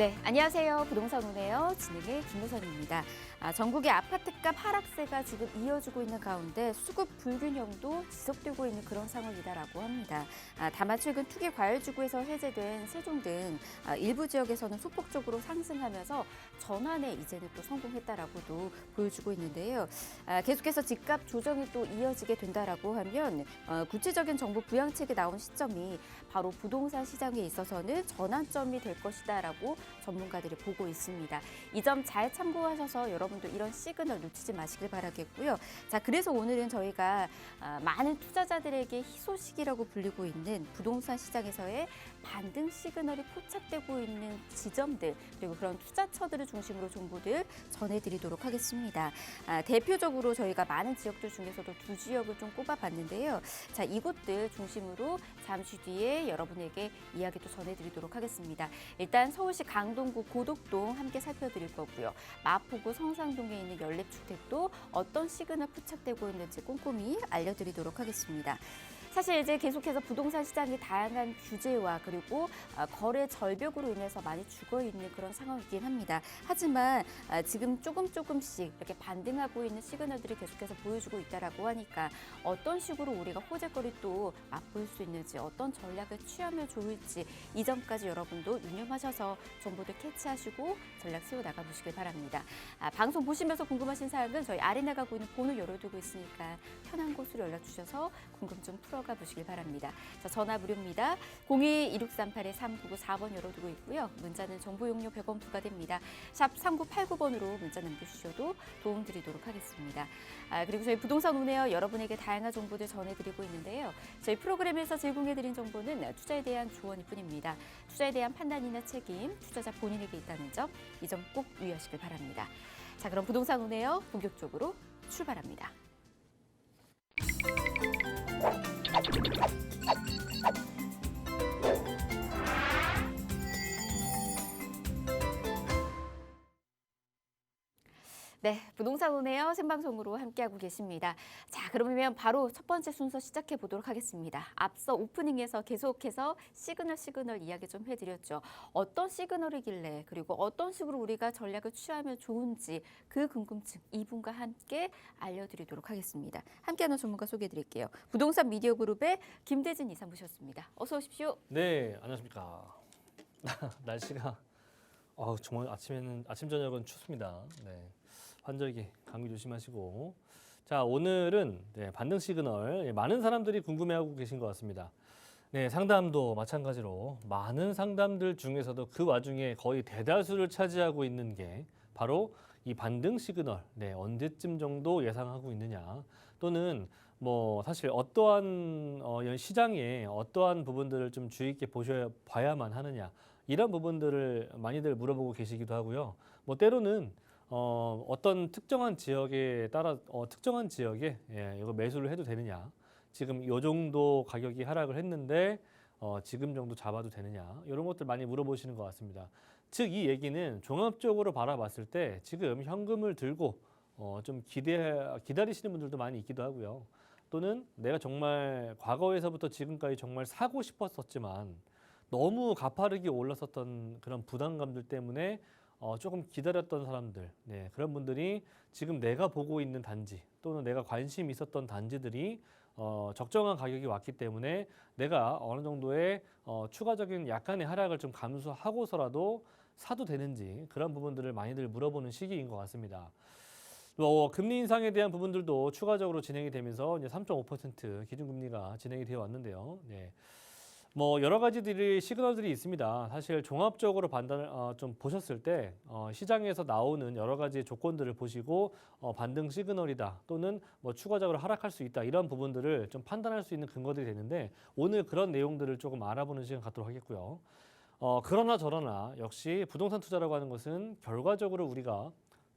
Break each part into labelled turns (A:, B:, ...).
A: 네, 안녕하세요. 부동산 운에요. 진행의 김우선입니다. 전국의 아파트값 하락세가 지금 이어지고 있는 가운데 수급 불균형도 지속되고 있는 그런 상황이다라고 합니다. 다만 최근 투기 과열지구에서 해제된 세종 등 일부 지역에서는 소폭적으로 상승하면서 전환에 이제는 또 성공했다라고도 보여주고 있는데요. 계속해서 집값 조정이 또 이어지게 된다라고 하면 구체적인 정부 부양책이 나온 시점이 바로 부동산 시장에 있어서는 전환점이 될 것이다라고 전문가들이 보고 있습니다. 이 점 잘 참고하셔서 여러분도 이런 시그널 놓치지 마시길 바라겠고요. 자, 그래서 오늘은 저희가 많은 투자자들에게 희소식이라고 불리고 있는 부동산 시장에서의 반등 시그널이 포착되고 있는 지점들 그리고 그런 투자처들을 중심으로 정보들 전해드리도록 하겠습니다. 대표적으로 저희가 많은 지역들 중에서도 두 지역을 좀 꼽아봤는데요. 자, 이곳들 중심으로 잠시 뒤에 여러분에게 이야기도 전해드리도록 하겠습니다. 일단 서울시 강동구 고덕동 함께 살펴드릴 거고요. 마포구 성상동에 있는 연립주택도 어떤 시그널 포착되고 있는지 꼼꼼히 알려드리도록 하겠습니다. 사실 이제 계속해서 부동산 시장이 다양한 규제와 그리고 거래 절벽으로 인해서 많이 죽어있는 그런 상황이긴 합니다. 하지만 지금 조금씩 이렇게 반등하고 있는 시그널들이 계속해서 보여주고 있다라고 하니까 어떤 식으로 우리가 호재거리 또 맛볼 수 있는지 어떤 전략을 취하면 좋을지 이 점까지 여러분도 유념하셔서 정보들 캐치하시고 전략 세워나가 보시길 바랍니다. 방송 보시면서 궁금하신 사항은 저희 아래 나가고 있는 번호 열어두고 있으니까 편한 곳으로 연락 주셔서 궁금증 풀어가 보시길 바랍니다. 자, 전화 무료입니다. 02-2638-3994번 열어두고 있고요. 문자는 정보 용료 100원 부과됩니다. 샵 3989번으로 문자 남겨주셔도 도움 드리도록 하겠습니다. 그리고 저희 부동산 운에요. 여러분에게 다양한 정보들 전해드리고 있는데요. 저희 프로그램에서 제공해드린 정보는 투자에 대한 조언일 뿐입니다. 투자에 대한 판단이나 책임, 투자자 본인에게 있다는 점, 이 점 꼭 유의하시길 바랍니다. 자, 그럼 부동산 운에요. 본격적으로 출발합니다. 네, 부동산 운에요. 생방송으로 함께하고 계십니다. 자, 그러면 바로 첫 번째 순서 시작해 보도록 하겠습니다. 앞서 오프닝에서 계속해서 시그널 이야기 좀 해드렸죠. 어떤 시그널이길래 그리고 어떤 식으로 우리가 전략을 취하면 좋은지 그 궁금증 이분과 함께 알려드리도록 하겠습니다. 함께하는 전문가 소개해드릴게요. 부동산 미디어 그룹의 김대진 이사 모셨습니다. 어서 오십시오.
B: 네, 안녕하십니까. 날씨가 정말 아침 저녁은 춥습니다. 네, 환절기 감기 조심하시고. 자, 오늘은 반등 시그널 많은 사람들이 궁금해하고 계신 것 같습니다. 네, 상담도 마찬가지로 많은 상담들 중에서도 그 와중에 거의 대다수를 차지하고 있는 게 바로 이 반등 시그널, 언제쯤 정도 예상하고 있느냐, 또는 뭐 사실 어떠한 시장에 어떠한 부분들을 좀 주의 있게 봐야만 하느냐, 이런 부분들을 많이들 물어보고 계시기도 하고요. 뭐 때로는 어떤 특정한 지역에 따라 특정한 지역에 이거 매수를 해도 되느냐, 지금 요 정도 가격이 하락을 했는데 지금 정도 잡아도 되느냐, 이런 것들 많이 물어보시는 것 같습니다. 즉 이 얘기는 종합적으로 바라봤을 때 지금 현금을 들고 좀 기다리시는 분들도 많이 있기도 하고요. 또는 내가 정말 과거에서부터 지금까지 정말 사고 싶었었지만 너무 가파르게 올랐었던 그런 부담감들 때문에 조금 기다렸던 사람들, 그런 분들이 지금 내가 보고 있는 단지 또는 내가 관심 있었던 단지들이 적정한 가격이 왔기 때문에 내가 어느 정도의 추가적인 약간의 하락을 좀 감수하고서라도 사도 되는지, 그런 부분들을 많이들 물어보는 시기인 것 같습니다. 금리 인상에 대한 부분들도 추가적으로 진행이 되면서 이제 3.5% 기준금리가 진행이 되어 왔는데요. 뭐 여러 가지들이 시그널들이 있습니다. 사실 종합적으로 판단을 좀 보셨을 때 시장에서 나오는 여러 가지 조건들을 보시고 반등 시그널이다, 또는 뭐 추가적으로 하락할 수 있다, 이런 부분들을 좀 판단할 수 있는 근거들이 되는데, 오늘 그런 내용들을 조금 알아보는 시간 갖도록 하겠고요. 그러나 저러나 역시 부동산 투자라고 하는 것은 결과적으로 우리가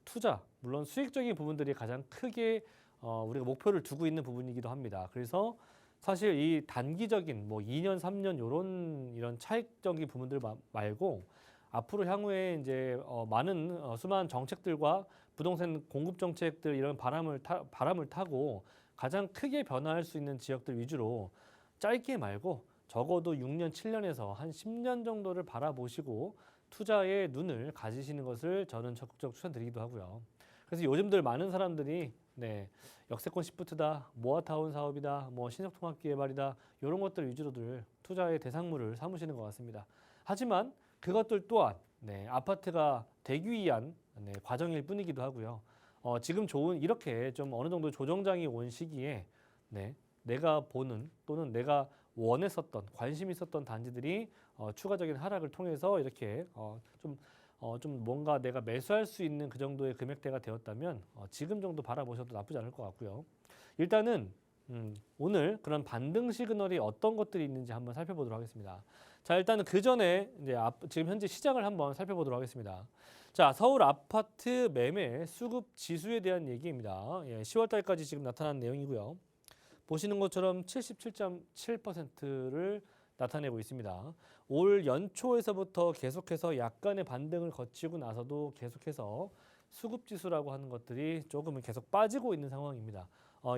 B: 투자, 물론 수익적인 부분들이 가장 크게 우리가 목표를 두고 있는 부분이기도 합니다. 그래서 사실 이 단기적인 뭐 2년, 3년 이런 차익적인 부분들 말고 앞으로 향후에 이제 많은 수많은 정책들과 부동산 공급 정책들, 이런 바람을 타고 가장 크게 변화할 수 있는 지역들 위주로 짧게 말고 적어도 6년, 7년에서 한 10년 정도를 바라보시고 투자의 눈을 가지시는 것을 저는 적극적으로 추천드리기도 하고요. 그래서 요즘들 많은 사람들이 네, 역세권 시프트다, 모아타운 사업이다, 뭐 신속통합기개발이다 이런 것들 위주로들 투자의 대상물을 삼으시는 것 같습니다. 하지만 그것들 또한 네, 아파트가 되기 위한 네, 과정일 뿐이기도 하고요. 지금 좋은 이렇게 좀 어느 정도 조정장이 온 시기에 네, 내가 보는 또는 내가 원했었던 관심 있었던 단지들이 추가적인 하락을 통해서 이렇게 좀 뭔가 내가 매수할 수 있는 그 정도의 금액대가 되었다면 지금 정도 바라보셔도 나쁘지 않을 것 같고요. 일단은 오늘 그런 반등 시그널이 어떤 것들이 있는지 한번 살펴보도록 하겠습니다. 자, 일단은 그 전에 이제 지금 현재 시장을 한번 살펴보도록 하겠습니다. 자, 서울 아파트 매매 수급 지수에 대한 얘기입니다. 예, 10월 달까지 지금 나타난 내용이고요. 보시는 것처럼 77.7%를 나타내고 있습니다. 올 연초에서부터 계속해서 약간의 반등을 거치고 나서도 계속해서 수급지수라고 하는 것들이 조금은 계속 빠지고 있는 상황입니다.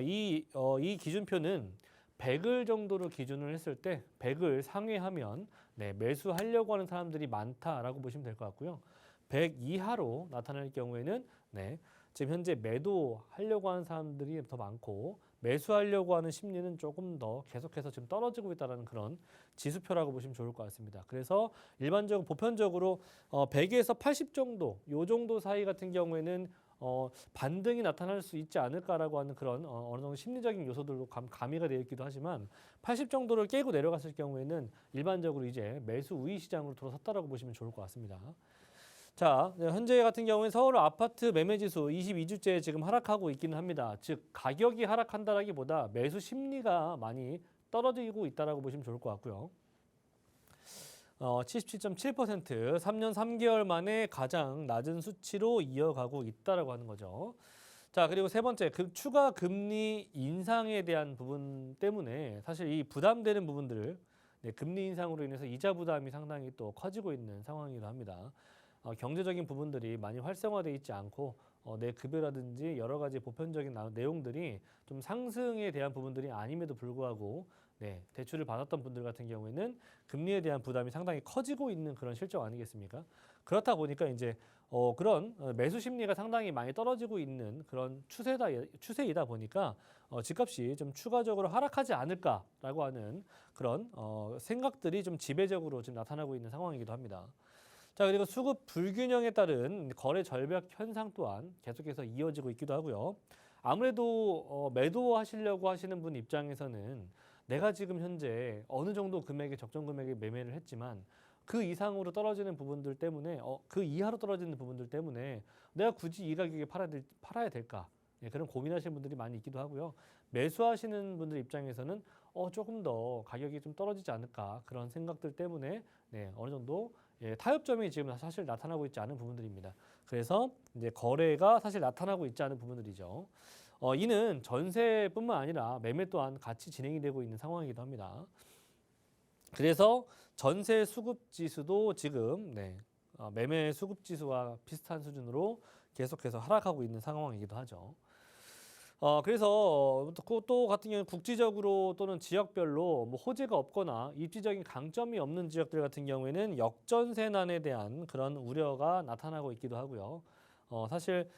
B: 이 기준표는 100을 정도로 기준을 했을 때 100을 상회하면 네, 매수하려고 하는 사람들이 많다라고 보시면 될 것 같고요. 100 이하로 나타날 경우에는 네, 지금 현재 매도하려고 하는 사람들이 더 많고 매수하려고 하는 심리는 조금 더 계속해서 지금 떨어지고 있다는 그런 지수표라고 보시면 좋을 것 같습니다. 그래서 일반적으로 보편적으로 100에서 80 정도, 요 정도 사이 같은 경우에는 반등이 나타날 수 있지 않을까라고 하는 그런 어느 정도 심리적인 요소들도 가미가 되어 있기도 하지만 80 정도를 깨고 내려갔을 경우에는 일반적으로 이제 매수 우위 시장으로 들어섰다라고 보시면 좋을 것 같습니다. 자, 현재 같은 경우에 서울 아파트 매매 지수 22주째 지금 하락하고 있기는 합니다. 즉 가격이 하락한다라기보다 매수 심리가 많이 떨어지고 있다라고 보시면 좋을 것 같고요. 77.7% 3년 3개월 만에 가장 낮은 수치로 이어가고 있다라고 하는 거죠. 자, 그리고 세 번째, 추가 금리 인상에 대한 부분 때문에 사실 이 부담되는 부분들, 네, 금리 인상으로 인해서 이자 부담이 상당히 또 커지고 있는 상황이기도 합니다. 경제적인 부분들이 많이 활성화되어 있지 않고 내 급여라든지 여러 가지 보편적인 내용들이 좀 상승에 대한 부분들이 아님에도 불구하고 네, 대출을 받았던 분들 같은 경우에는 금리에 대한 부담이 상당히 커지고 있는 그런 실정 아니겠습니까? 그렇다 보니까 이제 그런 매수 심리가 상당히 많이 떨어지고 있는 그런 추세이다 보니까 집값이 좀 추가적으로 하락하지 않을까라고 하는 그런 생각들이 좀 지배적으로 지금 나타나고 있는 상황이기도 합니다. 자, 그리고 수급 불균형에 따른 거래 절벽 현상 또한 계속해서 이어지고 있기도 하고요. 아무래도 매도하시려고 하시는 분 입장에서는 내가 지금 현재 어느 정도 금액의 적정 금액에 매매를 했지만 그 이상으로 떨어지는 부분들 때문에 그 이하로 떨어지는 부분들 때문에 내가 굳이 이 가격에 팔아야 될까? 네, 그런 고민하시는 분들이 많이 있기도 하고요. 매수하시는 분들 입장에서는 조금 더 가격이 좀 떨어지지 않을까 그런 생각들 때문에 네, 어느 정도 타협점이 지금 사실 나타나고 있지 않은 부분들입니다. 그래서 이제 거래가 사실 나타나고 있지 않은 부분들이죠. 이는 전세뿐만 아니라 매매 또한 같이 진행이 되고 있는 상황이기도 합니다. 그래서 전세 수급 지수도 지금 네, 매매 수급 지수와 비슷한 수준으로 계속해서 하락하고 있는 상황이기도 하죠. 그래서 또 같은 경우는 국지적으로 또는 지역별로 뭐 호재가 없거나 입지적인 강점이 없는 지역들 같은 경우에는 역전세난에 대한 그런 우려가 나타나고 있기도 하고요. 사실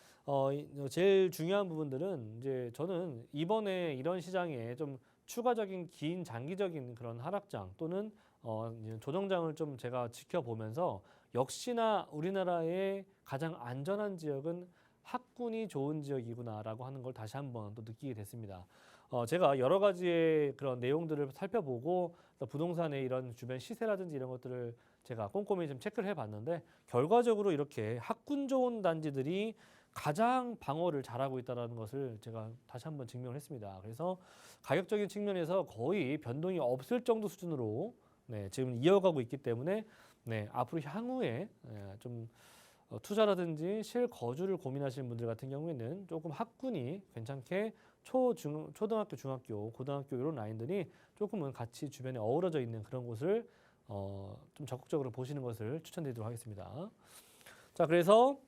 B: 제일 중요한 부분들은 이제 저는 이번에 이런 시장에 좀 추가적인 긴 장기적인 그런 하락장 또는 조정장을 좀 제가 지켜보면서 역시나 우리나라의 가장 안전한 지역은 학군이 좋은 지역이구나라고 하는 걸 다시 한번 또 느끼게 됐습니다. 제가 여러 가지의 그런 내용들을 살펴보고 부동산의 이런 주변 시세라든지 이런 것들을 제가 꼼꼼히 좀 체크를 해봤는데 결과적으로 이렇게 학군 좋은 단지들이 가장 방어를 잘하고 있다는 것을 제가 다시 한번 증명을 했습니다. 그래서 가격적인 측면에서 거의 변동이 없을 정도 수준으로 네, 지금 이어가고 있기 때문에 네, 앞으로 향후에 좀 투자라든지 실거주를 고민하시는 분들 같은 경우에는 조금 학군이 괜찮게 초등학교, 중학교, 고등학교 이런 라인들이 조금은 같이 주변에 어우러져 있는 그런 곳을 좀 적극적으로 보시는 것을 추천드리도록 하겠습니다. 자, 그래서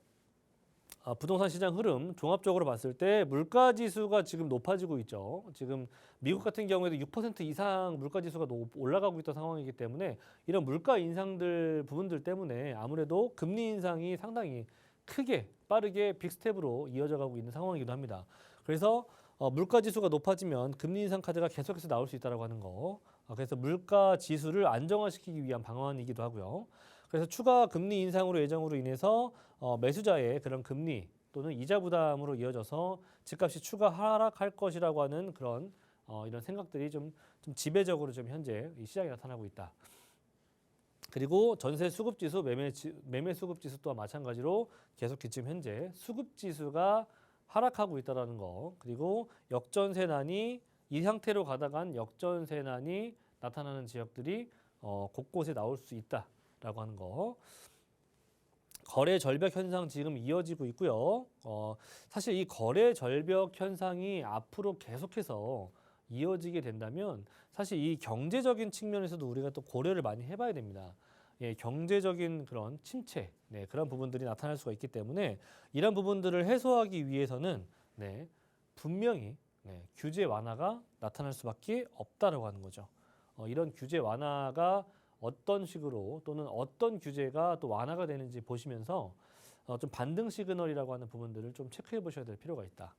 B: 부동산 시장 흐름 종합적으로 봤을 때 물가 지수가 지금 높아지고 있죠. 지금 미국 같은 경우에도 6% 이상 물가 지수가 올라가고 있던 상황이기 때문에 이런 물가 인상들 부분들 때문에 아무래도 금리 인상이 상당히 크게 빠르게 빅스텝으로 이어져 가고 있는 상황이기도 합니다. 그래서 물가 지수가 높아지면 금리 인상 카드가 계속해서 나올 수 있다라고 하는 거. 그래서 물가 지수를 안정화시키기 위한 방안이기도 하고요. 그래서 추가 금리 인상으로 예정으로 인해서 매수자의 그런 금리 또는 이자 부담으로 이어져서 집값이 추가 하락할 것이라고 하는 그런 이런 생각들이 좀 지배적으로 좀 현재 이 시장에 나타나고 있다. 그리고 전세 수급 지수, 매매 수급 지수 또한 마찬가지로 계속 지금 현재 수급 지수가 하락하고 있다라는 거. 그리고 역전세난이 이 상태로 가다간 역전세난이 나타나는 지역들이 곳곳에 나올 수 있다라고 하는 거. 거래 절벽 현상 지금 이어지고 있고요. 사실 이 거래 절벽 현상이 앞으로 계속해서 이어지게 된다면 사실 이 경제적인 측면에서도 우리가 또 고려를 많이 해봐야 됩니다. 예, 경제적인 그런 침체, 네, 그런 부분들이 나타날 수가 있기 때문에 이런 부분들을 해소하기 위해서는 네, 분명히 네, 규제 완화가 나타날 수밖에 없다라고 하는 거죠. 이런 규제 완화가 어떤 식으로 또는 어떤 규제가 또 완화가 되는지 보시면서 좀 반등 시그널이라고 하는 부분들을 좀 체크해 보셔야 될 필요가 있다.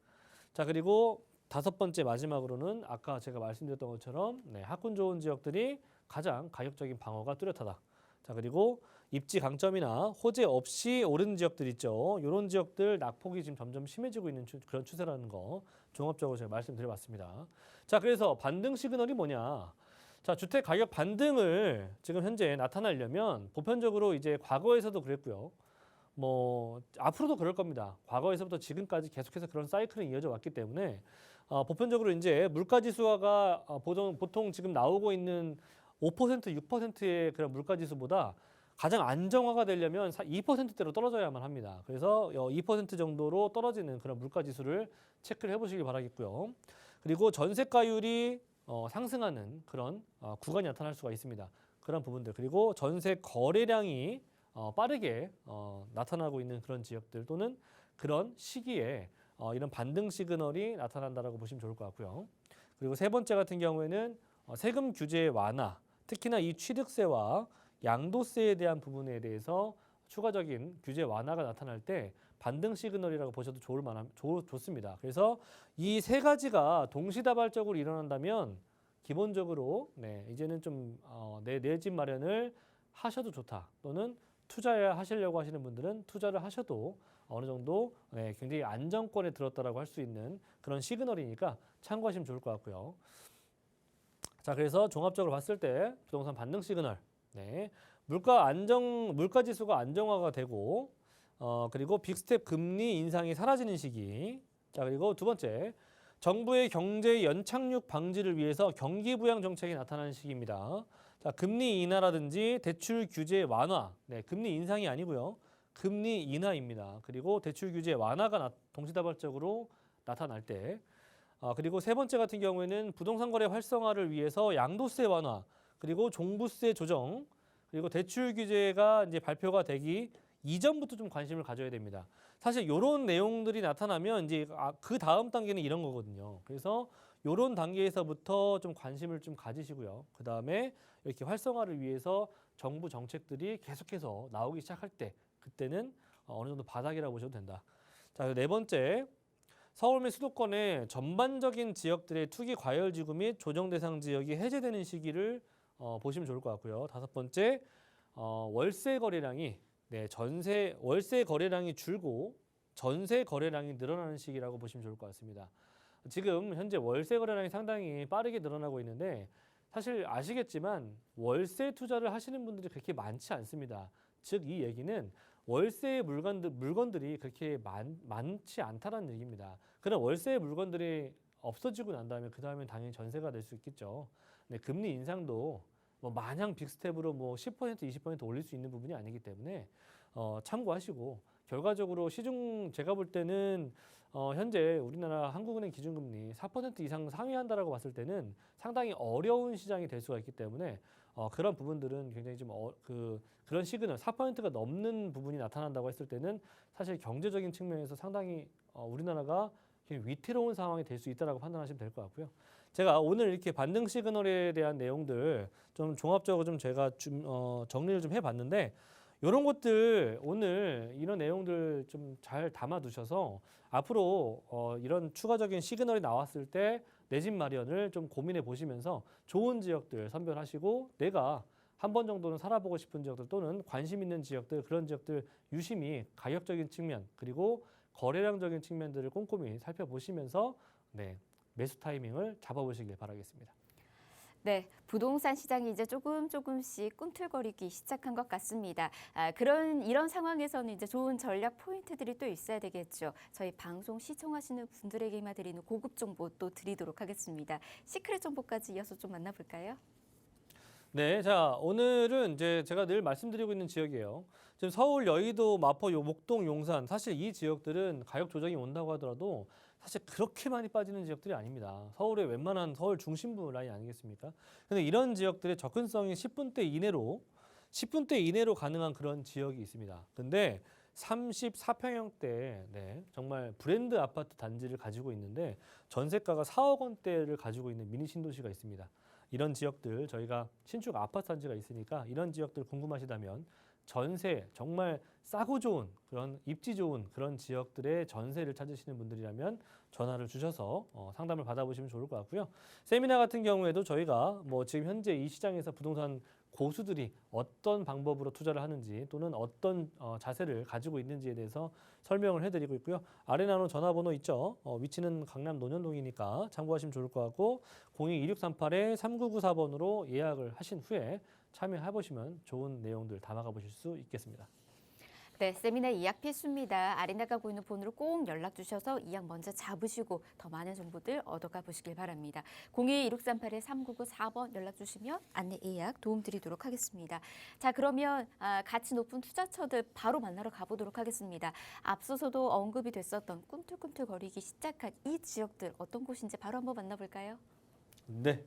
B: 자, 그리고 5번째 마지막으로는 아까 제가 말씀드렸던 것처럼 네, 학군 좋은 지역들이 가장 가격적인 방어가 뚜렷하다. 자, 그리고 입지 강점이나 호재 없이 오르는 지역들 있죠. 이런 지역들 낙폭이 지금 점점 심해지고 있는 그런 추세라는 거 종합적으로 제가 말씀드려봤습니다. 자, 그래서 반등 시그널이 뭐냐? 자, 주택 가격 반등을 지금 현재 나타나려면 보편적으로 이제 과거에서도 그랬고요. 뭐 앞으로도 그럴 겁니다. 과거에서부터 지금까지 계속해서 그런 사이클이 이어져 왔기 때문에 보편적으로 이제 물가 지수가 보통 지금 나오고 있는 5%, 6%의 그런 물가 지수보다 가장 안정화가 되려면 2%대로 떨어져야만 합니다. 그래서 2% 정도로 떨어지는 그런 물가 지수를 체크를 해보시길 바라겠고요. 그리고 전세가율이 상승하는 그런 구간이 나타날 수가 있습니다. 그런 부분들 그리고 전세 거래량이 빠르게 나타나고 있는 그런 지역들 또는 그런 시기에 이런 반등 시그널이 나타난다라고 보시면 좋을 것 같고요. 그리고 세 번째 같은 경우에는 세금 규제 완화, 특히나 이 취득세와 양도세에 대한 부분에 대해서 추가적인 규제 완화가 나타날 때 반등 시그널이라고 보셔도 좋습니다. 그래서 이 세 가지가 동시다발적으로 일어난다면 기본적으로 네, 이제는 좀 내 집 마련을 하셔도 좋다. 또는 투자하시려고 하시는 분들은 투자를 하셔도 어느 정도 네, 굉장히 안정권에 들었다라고 할 수 있는 그런 시그널이니까 참고하시면 좋을 것 같고요. 자, 그래서 종합적으로 봤을 때 부동산 반등 시그널, 네, 물가 지수가 안정화가 되고, 그리고 빅스텝 금리 인상이 사라지는 시기. 자, 그리고 두 번째, 정부의 경제 연착륙 방지를 위해서 경기 부양 정책이 나타나는 시기입니다. 자, 금리 인하라든지 대출 규제 완화, 네, 금리 인상이 아니고요, 금리 인하입니다. 그리고 대출 규제 완화가 동시다발적으로 나타날 때. 그리고 세 번째 같은 경우에는 부동산 거래 활성화를 위해서 양도세 완화, 그리고 종부세 조정, 그리고 대출 규제가 이제 발표가 되기 이전부터 좀 관심을 가져야 됩니다. 사실 이런 내용들이 나타나면 이제 그 다음 단계는 이런 거거든요. 그래서 이런 단계에서부터 좀 관심을 좀 가지시고요. 그 다음에 이렇게 활성화를 위해서 정부 정책들이 계속해서 나오기 시작할 때, 그때는 어느 정도 바닥이라고 보셔도 된다. 자, 네 번째. 서울 및 수도권의 전반적인 지역들의 투기 과열지구 및 조정 대상 지역이 해제되는 시기를 보시면 좋을 것 같고요. 다섯 번째, 월세 거래량이 월세 거래량이 줄고 전세 거래량이 늘어나는 시기라고 보시면 좋을 것 같습니다. 지금 현재 월세 거래량이 상당히 빠르게 늘어나고 있는데 사실 아시겠지만 월세 투자를 하시는 분들이 그렇게 많지 않습니다. 즉 이 얘기는 월세의 물건들이 그렇게 많지 않다는 얘기입니다. 그런 월세의 물건들이 없어지고 난 다음에 그 다음에 당연히 전세가 될 수 있겠죠. 근데 금리 인상도 뭐 마냥 빅스텝으로 뭐 10% 20% 올릴 수 있는 부분이 아니기 때문에 참고하시고 결과적으로 제가 볼 때는 현재 우리나라 한국은행 기준금리 4% 이상 상회한다라고 봤을 때는 상당히 어려운 시장이 될 수가 있기 때문에 그런 부분들은 굉장히 좀 그런 시그널 4%가 넘는 부분이 나타난다고 했을 때는 사실 경제적인 측면에서 상당히 우리나라가 굉장히 위태로운 상황이 될 수 있다라고 판단하시면 될 것 같고요. 제가 오늘 이렇게 반등 시그널에 대한 내용들 좀 종합적으로 좀 제가 정리를 좀 해봤는데 이런 것들 오늘 이런 내용들 좀 잘 담아두셔서 앞으로 이런 추가적인 시그널이 나왔을 때 내 집 마련을 좀 고민해 보시면서 좋은 지역들 선별하시고 내가 한 번 정도는 살아보고 싶은 지역들 또는 관심 있는 지역들 그런 지역들 유심히 가격적인 측면 그리고 거래량적인 측면들을 꼼꼼히 살펴보시면서 네, 매수 타이밍을 잡아보시길 바라겠습니다.
A: 네, 부동산 시장이 이제 조금씩 꿈틀거리기 시작한 것 같습니다. 이런 상황에서는 이제 좋은 전략 포인트들이 또 있어야 되겠죠. 저희 방송 시청하시는 분들에게만 드리는 고급 정보 또 드리도록 하겠습니다. 시크릿 정보까지 이어서 좀 만나볼까요?
B: 네, 자 오늘은 이제 제가 늘 말씀드리고 있는 지역이에요. 지금 서울, 여의도, 마포, 목동, 용산 사실 이 지역들은 가격 조정이 온다고 하더라도 사실 그렇게 많이 빠지는 지역들이 아닙니다. 서울의 웬만한 서울 중심부 라인 아니겠습니까? 근데 이런 지역들의 접근성이 10분대 이내로 가능한 그런 지역이 있습니다. 근데 34평형대 네, 정말 브랜드 아파트 단지를 가지고 있는데 전세가가 4억 원대를 가지고 있는 미니 신도시가 있습니다. 이런 지역들 저희가 신축 아파트 단지가 있으니까 이런 지역들 궁금하시다면 전세 정말 싸고 좋은 그런 입지 좋은 그런 지역들의 전세를 찾으시는 분들이라면 전화를 주셔서 상담을 받아보시면 좋을 것 같고요. 세미나 같은 경우에도 저희가 뭐 지금 현재 이 시장에서 부동산 고수들이 어떤 방법으로 투자를 하는지 또는 어떤 자세를 가지고 있는지에 대해서 설명을 해드리고 있고요. 아래 나눈 전화번호 있죠. 위치는 강남 논현동이니까 참고하시면 좋을 것 같고 02-2638-3994번으로 예약을 하신 후에 참여해보시면 좋은 내용들 담아가 보실 수 있겠습니다.
A: 네, 세미나 예약 필수입니다. 아래 나가고 있는 번호로 꼭 연락 주셔서 예약 먼저 잡으시고 더 많은 정보들 얻어가 보시길 바랍니다. 02-2638-3994번 연락 주시면 안내 예약 도움드리도록 하겠습니다. 자, 그러면 가치 높은 투자처들 바로 만나러 가보도록 하겠습니다. 앞서서도 언급이 됐었던 꿈틀꿈틀거리기 시작한 이 지역들 어떤 곳인지 바로 한번 만나볼까요?
B: 네,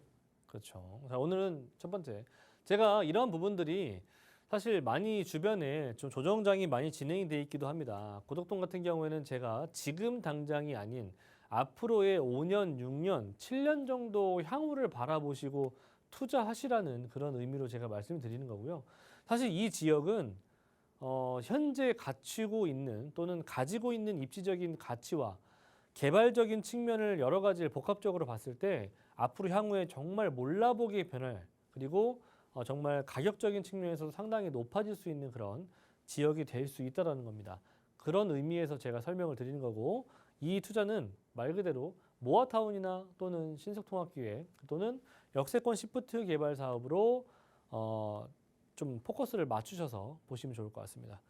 B: 그렇죠. 자, 오늘은 첫 번째 제가 이런 부분들이 사실 많이 주변에 좀 조정장이 많이 진행이 돼 있기도 합니다. 고덕동 같은 경우에는 제가 지금 당장이 아닌 앞으로의 5년, 6년, 7년 정도 향후를 바라보시고 투자하시라는 그런 의미로 제가 말씀을 드리는 거고요. 사실 이 지역은 현재 갖추고 있는 또는 가지고 있는 입지적인 가치와 개발적인 측면을 여러 가지를 복합적으로 봤을 때 앞으로 향후에 정말 몰라보기의 변할 그리고 정말 가격적인 측면에서도 상당히 높아질 수 있는 그런 지역이 될 수 있다는 겁니다. 그런 의미에서 제가 설명을 드리는 거고 이 투자는 말 그대로 모아타운이나 또는 신속통합기획 또는 역세권 시프트 개발 사업으로 좀 포커스를 맞추셔서 보시면 좋을 것 같습니다.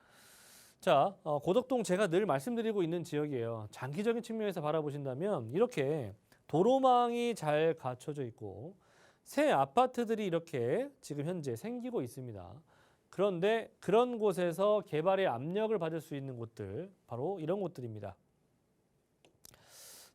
B: 자, 고덕동 제가 늘 말씀드리고 있는 지역이에요. 장기적인 측면에서 바라보신다면 이렇게 도로망이 잘 갖춰져 있고 새 아파트들이 이렇게 지금 현재 생기고 있습니다. 그런데 그런 곳에서 개발의 압력을 받을 수 있는 곳들 바로 이런 곳들입니다.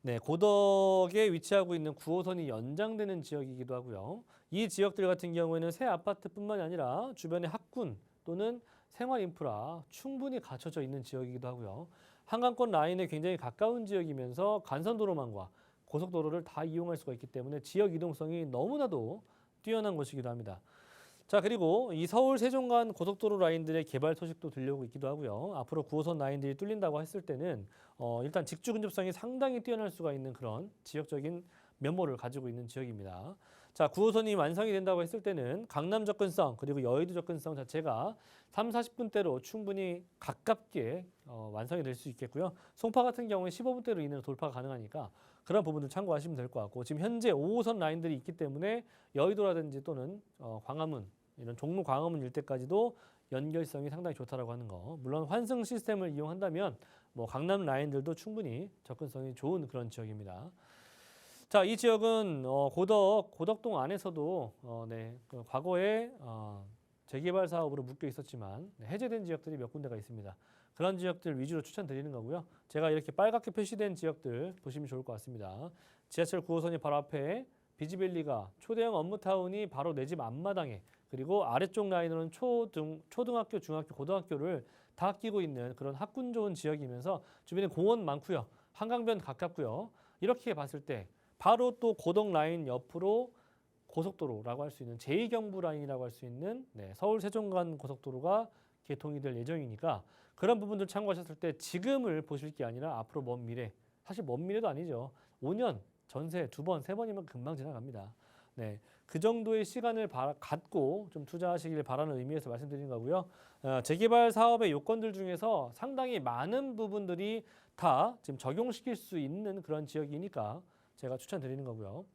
B: 네, 고덕에 위치하고 있는 9호선이 연장되는 지역이기도 하고요. 이 지역들 같은 경우에는 새 아파트뿐만이 아니라 주변의 학군 또는 생활 인프라 충분히 갖춰져 있는 지역이기도 하고요. 한강권 라인에 굉장히 가까운 지역이면서 간선도로망과 고속도로를 다 이용할 수가 있기 때문에 지역 이동성이 너무나도 뛰어난 곳이기도 합니다. 자, 그리고 이 서울 세종간 고속도로 라인들의 개발 소식도 들려오고 있기도 하고요. 앞으로 9호선 라인들이 뚫린다고 했을 때는 일단 직주 근접성이 상당히 뛰어날 수가 있는 그런 지역적인 면모를 가지고 있는 지역입니다. 자, 9호선이 완성이 된다고 했을 때는 강남 접근성 그리고 여의도 접근성 자체가 30-40분대로 충분히 가깝게 완성이 될 수 있겠고요. 송파 같은 경우에 15분대로 이내로 돌파가 가능하니까 그런 부분들 참고하시면 될 것 같고 지금 현재 5호선 라인들이 있기 때문에 여의도라든지 또는 광화문 이런 종로 광화문 일대까지도 연결성이 상당히 좋다라고 하는 거. 물론 환승 시스템을 이용한다면 뭐 강남 라인들도 충분히 접근성이 좋은 그런 지역입니다. 자, 이 지역은 고덕동 안에서도 그 과거에 재개발 사업으로 묶여 있었지만 해제된 지역들이 몇 군데가 있습니다. 그런 지역들 위주로 추천드리는 거고요. 제가 이렇게 빨갛게 표시된 지역들 보시면 좋을 것 같습니다. 지하철 9호선이 바로 앞에 비지밸리가 초대형 업무타운이 바로 내 집 앞마당에 그리고 아래쪽 라인으로는 초등학교, 중학교, 고등학교를 다 끼고 있는 그런 학군 좋은 지역이면서 주변에 공원 많고요. 한강변 가깝고요. 이렇게 봤을 때 바로 또 고덕 라인 옆으로 고속도로라고 할 수 있는 제2경부 라인이라고 할 수 있는 서울 세종 간 고속도로가 개통이 될 예정이니까 그런 부분들 참고하셨을 때 지금을 보실 게 아니라 앞으로 먼 미래, 사실 먼 미래도 아니죠. 5년, 전세 2번, 3번이면 금방 지나갑니다. 네, 그 정도의 시간을 갖고 좀 투자하시길 바라는 의미에서 말씀드린 거고요. 재개발 사업의 요건들 중에서 상당히 많은 부분들이 다 지금 적용시킬 수 있는 그런 지역이니까 제가 추천드리는 거고요.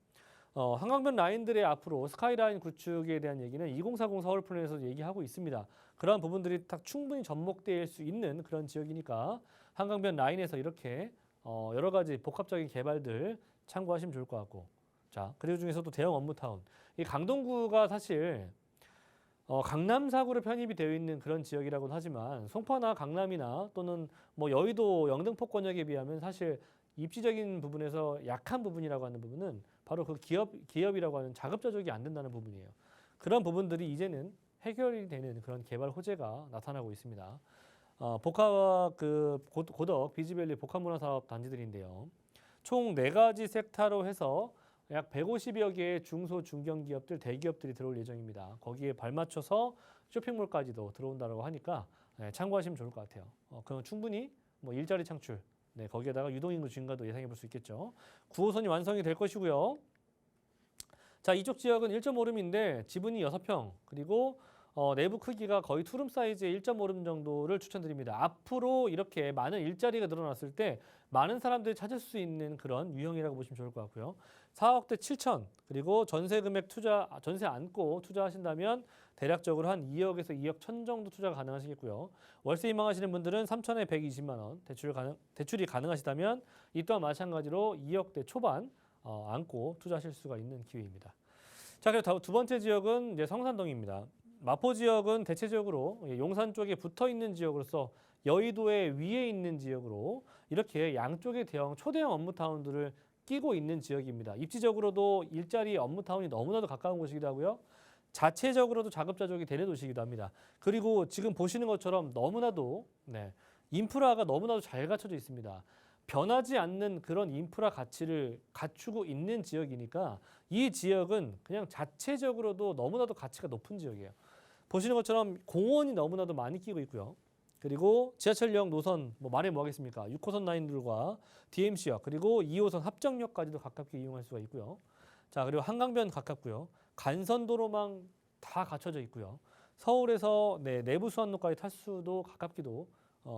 B: 한강변 라인들의 앞으로 스카이라인 구축에 대한 얘기는 2040 서울 플랜에서 얘기하고 있습니다. 그러한 부분들이 딱 충분히 접목될 수 있는 그런 지역이니까 한강변 라인에서 이렇게 여러 가지 복합적인 개발들 참고하시면 좋을 것 같고, 자 그리고 중에서도 대형 업무타운, 이 강동구가 사실 강남 사구로 편입이 되어 있는 그런 지역이라고는 하지만 송파나 강남이나 또는 뭐 여의도 영등포권역에 비하면 사실 입지적인 부분에서 약한 부분이라고 하는 부분은 바로 그 기업이라고 하는 자급자족이 안 된다는 부분이에요. 그런 부분들이 이제는 해결이 되는 그런 개발 호재가 나타나고 있습니다. 복합 고덕 비지밸리 복합문화사업 단지들인데요. 총 4가지 섹터로 해서 약 150여 개의 중소 중견기업들, 대기업들이 들어올 예정입니다. 거기에 발맞춰서 쇼핑몰까지도 들어온다고 하니까 참고하시면 좋을 것 같아요. 그럼 충분히 뭐 일자리 창출, 거기에다가 유동인구 증가도 예상해 볼 수 있겠죠. 9호선이 완성이 될 것이고요. 자, 이쪽 지역은 1.5룸인데 지분이 6평, 그리고 내부 크기가 거의 투룸 사이즈의 1.5룸 정도를 추천드립니다. 앞으로 이렇게 많은 일자리가 늘어났을 때 많은 사람들이 찾을 수 있는 그런 유형이라고 보시면 좋을 것 같고요. 4억대 7천, 그리고 전세 금액 전세 안고 투자하신다면 대략적으로 한 2억에서 2억 1천 정도 투자가 가능하시겠고요. 월세 희망하시는 분들은 3천에 120만 원 대출이 가능하시다면 이 또한 마찬가지로 2억대 초반 안고 투자하실 수가 있는 기회입니다. 자, 그리고 두 번째 지역은 이제 성산동입니다. 마포 지역은 대체적으로 용산 쪽에 붙어 있는 지역으로서 여의도의 위에 있는 지역으로 이렇게 양쪽의 초대형 업무타운들을 끼고 있는 지역입니다. 입지적으로도 일자리 업무타운이 너무나도 가까운 곳이기도 하고요. 자체적으로도 자급자족이 되는 도시이기도 합니다. 그리고 지금 보시는 것처럼 너무나도 인프라가 너무나도 잘 갖춰져 있습니다. 변하지 않는 그런 인프라 가치를 갖추고 있는 지역이니까 이 지역은 그냥 자체적으로도 너무나도 가치가 높은 지역이에요. 보시는 것처럼 공원이 너무나도 많이 끼고 있고요. 그리고 지하철역 노선 말해 뭐 하겠습니까? 6호선 라인들과 DMC역 그리고 2호선 합정역까지도 가깝게 이용할 수가 있고요. 자, 그리고 한강변 가깝고요. 간선도로망 다 갖춰져 있고요. 서울에서 내부수완로까지 탈 수도 가깝기도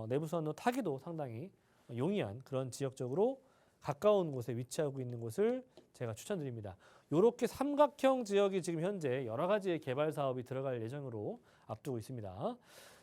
B: 내부수완로 타기도 상당히 용이한 그런 지역적으로 가까운 곳에 위치하고 있는 곳을 제가 추천드립니다. 이렇게 삼각형 지역이 지금 현재 여러 가지의 개발 사업이 들어갈 예정으로 앞두고 있습니다.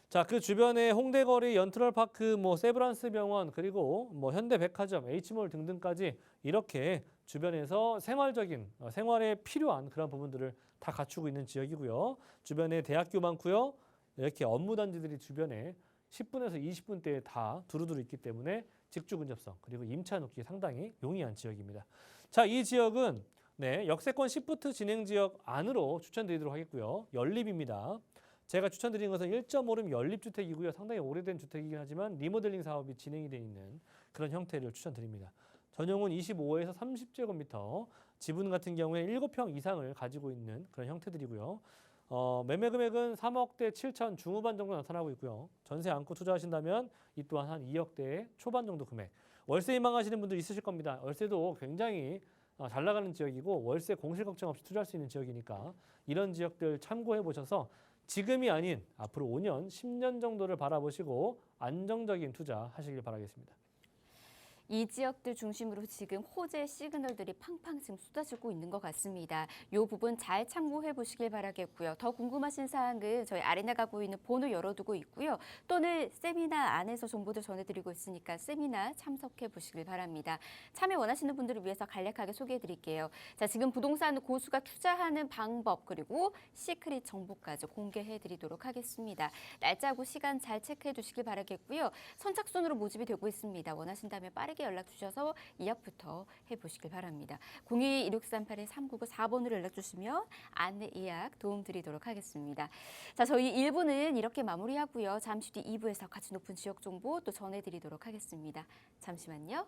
B: 자, 그 주변에 홍대거리, 연트럴파크, 세브란스 병원, 그리고 현대백화점, H몰 등등까지 이렇게 주변에서 생활에 필요한 그런 부분들을 다 갖추고 있는 지역이고요. 주변에 대학교 많고요. 이렇게 업무단지들이 주변에 10분에서 20분대에 다 두루두루 있기 때문에 직주 근접성 그리고 임차 놓기 상당히 용이한 지역입니다. 자, 이 지역은 역세권 시프트 진행 지역 안으로 추천드리도록 하겠고요. 연립입니다. 제가 추천드리는 것은 1.5룸 연립주택이고요. 상당히 오래된 주택이긴 하지만 리모델링 사업이 진행이 되어 있는 그런 형태를 추천드립니다. 전용은 25에서 30제곱미터, 지분 같은 경우에 7평 이상을 가지고 있는 그런 형태들이고요. 매매 금액은 3억대 7천 중후반 정도 나타나고 있고요. 전세 안고 투자하신다면 이 또한 한 2억대 초반 정도 금액. 월세 희망하시는 분들 있으실 겁니다. 월세도 굉장히 잘 나가는 지역이고 월세 공실 걱정 없이 투자할 수 있는 지역이니까 이런 지역들 참고해 보셔서 지금이 아닌 앞으로 5년, 10년 정도를 바라보시고 안정적인 투자 하시길 바라겠습니다.
A: 이 지역들 중심으로 지금 호재 시그널들이 팡팡 지금 쏟아지고 있는 것 같습니다. 이 부분 잘 참고해 보시길 바라겠고요. 더 궁금하신 사항은 저희 아래 나가고 있는 번호 열어두고 있고요. 또는 세미나 안에서 정보들 전해드리고 있으니까 세미나 참석해 보시길 바랍니다. 참여 원하시는 분들을 위해서 간략하게 소개해 드릴게요. 자, 지금 부동산 고수가 투자하는 방법 그리고 시크릿 정보까지 공개해 드리도록 하겠습니다. 날짜하고 시간 잘 체크해 두시길 바라겠고요. 선착순으로 모집이 되고 있습니다. 원하신다면 빠르게 연락 주셔서 예약부터 해보시길 바랍니다. 02-1638-3994번으로 연락 주시면 안내 예약 도움 드리도록 하겠습니다. 자, 저희 1부는 이렇게 마무리하고요. 잠시 뒤 2부에서 가치 높은 지역 정보 또 전해드리도록 하겠습니다. 잠시만요.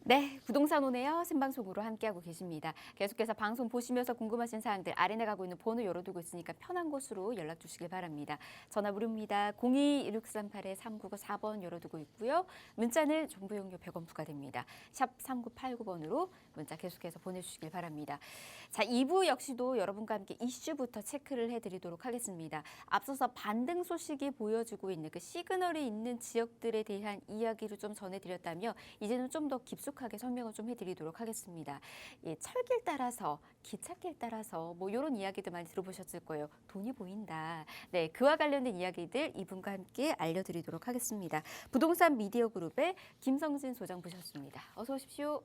A: 네, 부동산 오네요. 생방송으로 함께하고 계십니다. 계속해서 방송 보시면서 궁금하신 사항들 아래 나가고 있는 번호 열어두고 있으니까 편한 곳으로 연락 주시길 바랍니다. 전화 무료입니다. 02-1638-3994번 열어두고 있고요. 문자는 정보 용료 100원 부과됩니다. 샵 3989번으로 문자 계속해서 보내주시길 바랍니다. 자, 2부 역시도 여러분과 함께 이슈부터 체크를 해드리도록 하겠습니다. 앞서서 반등 소식이 보여주고 있는 그 시그널이 있는 지역들에 대한 이야기를 좀 전해드렸다며 이제는 좀 더 깊숙하게 설명을 좀 해드리도록 하겠습니다. 예, 철길 따라서, 기찻길 따라서 뭐 이런 이야기들 많이 들어보셨을 거예요. 돈이 보인다. 네, 그와 관련된 이야기들 이분과 함께 알려드리도록 하겠습니다. 부동산 미디어 그룹의 김성진 소장 모셨습니다. 어서 오십시오.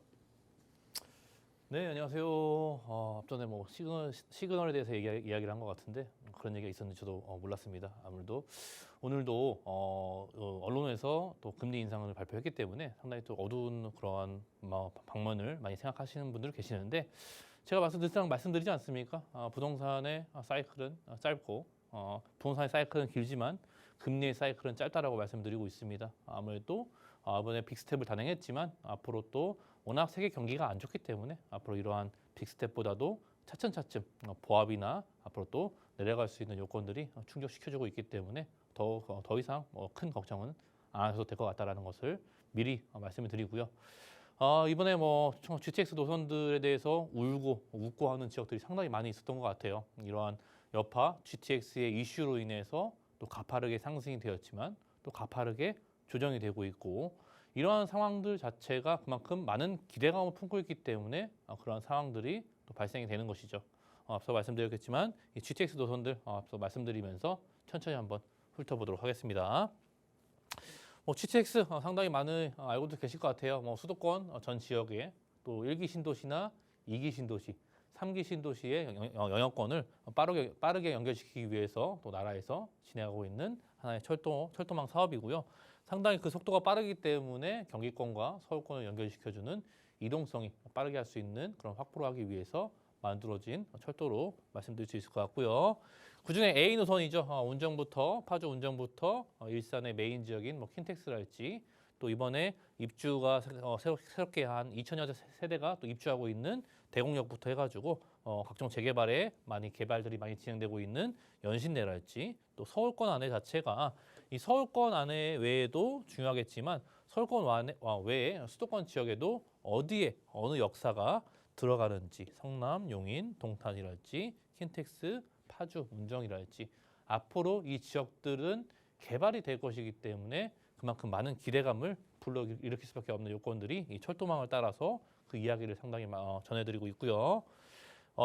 B: 네, 안녕하세요. 앞전에 뭐 시그널에 대해서 이야기를 한 것 같은데 그런 얘기가 있었는지 저도 몰랐습니다. 아무래도 오늘도 언론에서 또 금리 인상을 발표했기 때문에 상당히 또 어두운 그러한 방면을 많이 생각하시는 분들 계시는데 제가 늘상 말씀드리지 않습니까? 부동산의 사이클은 짧고 부동산의 사이클은 길지만 금리의 사이클은 짧다라고 말씀드리고 있습니다. 아무래도 이번에 빅스텝을 단행했지만 앞으로 또 워낙 세계 경기가 안 좋기 때문에 앞으로 이러한 빅스텝보다도 차츰차츰 보합이나 앞으로 또 내려갈 수 있는 요건들이 충족시켜주고 있기 때문에 더 이상 큰 걱정은 안 하셔도 될 것 같다라는 것을 미리 말씀을 드리고요. 이번에 GTX 노선들에 대해서 웃고 하는 지역들이 상당히 많이 있었던 것 같아요. 이러한 여파 GTX의 이슈로 인해서 또 가파르게 상승이 되었지만 또 가파르게 조정이 되고 있고 이러한 상황들 자체가 그만큼 많은 기대감을 품고 있기 때문에 그러한 상황들이 또 발생이 되는 것이죠. 앞서 말씀드렸겠지만 이 GTX 노선들 앞서 말씀드리면서 천천히 한번 훑어보도록 하겠습니다. GTX 상당히 많이 알고도 계실 것 같아요. 수도권 전 지역에 또 1기 신도시나 2기 신도시, 3기 신도시의 영역권을 빠르게 연결시키기 위해서 또 나라에서 진행하고 있는 하나의 철도망 사업이고요. 상당히 그 속도가 빠르기 때문에 경기권과 서울권을 연결시켜주는 이동성이 빠르게 할 수 있는 그런 확보를 하기 위해서 만들어진 철도로 말씀드릴 수 있을 것 같고요. 그중에 A 노선이죠. 운정부터 파주 운정부터 일산의 메인 지역인 킨텍스랄지 또 이번에 입주가 새롭게 한 2,000여 세대가 또 입주하고 있는 대곡역부터 해가지고 각종 재개발에 개발들이 많이 진행되고 있는 연신내랄지 또 서울권 안에 자체가 이 서울권 안에 외에도 중요하겠지만 서울권 외에 수도권 지역에도 어디에 어느 역사가 들어가는지 성남, 용인, 동탄이랄지 킨텍스, 파주, 운정이랄지 앞으로 이 지역들은 개발이 될 것이기 때문에 그만큼 많은 기대감을 불러일으킬 수밖에 없는 요건들이 이 철도망을 따라서 그 이야기를 상당히 전해드리고 있고요.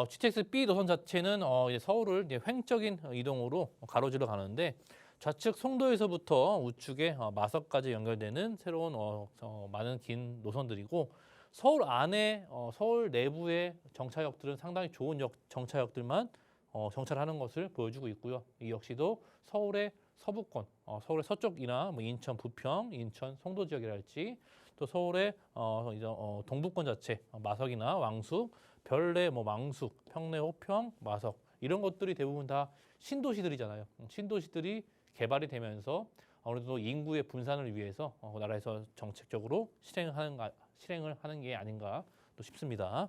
B: GTX-B 노선 자체는 이제 서울을 이제 횡적인 이동으로 가로질러 가는데 좌측 송도에서부터 우측의 마석까지 연결되는 새로운 많은 긴 노선들이고 서울 안에 서울 내부의 정차역들은 상당히 좋은 정차역들만 정차하는 것을 보여주고 있고요. 이 역시도 서울의 서부권, 서울의 서쪽이나 뭐 인천 부평, 인천 송도 지역이랄지 또 서울의 동부권 자체 마석이나 왕숙, 별내, 뭐 망숙, 평내, 호평, 마석 이런 것들이 대부분 다 신도시들이잖아요. 신도시들이 개발이 되면서 어느정도 인구의 분산을 위해서 나라에서 정책적으로 실행을 하는 게 아닌가 또 싶습니다.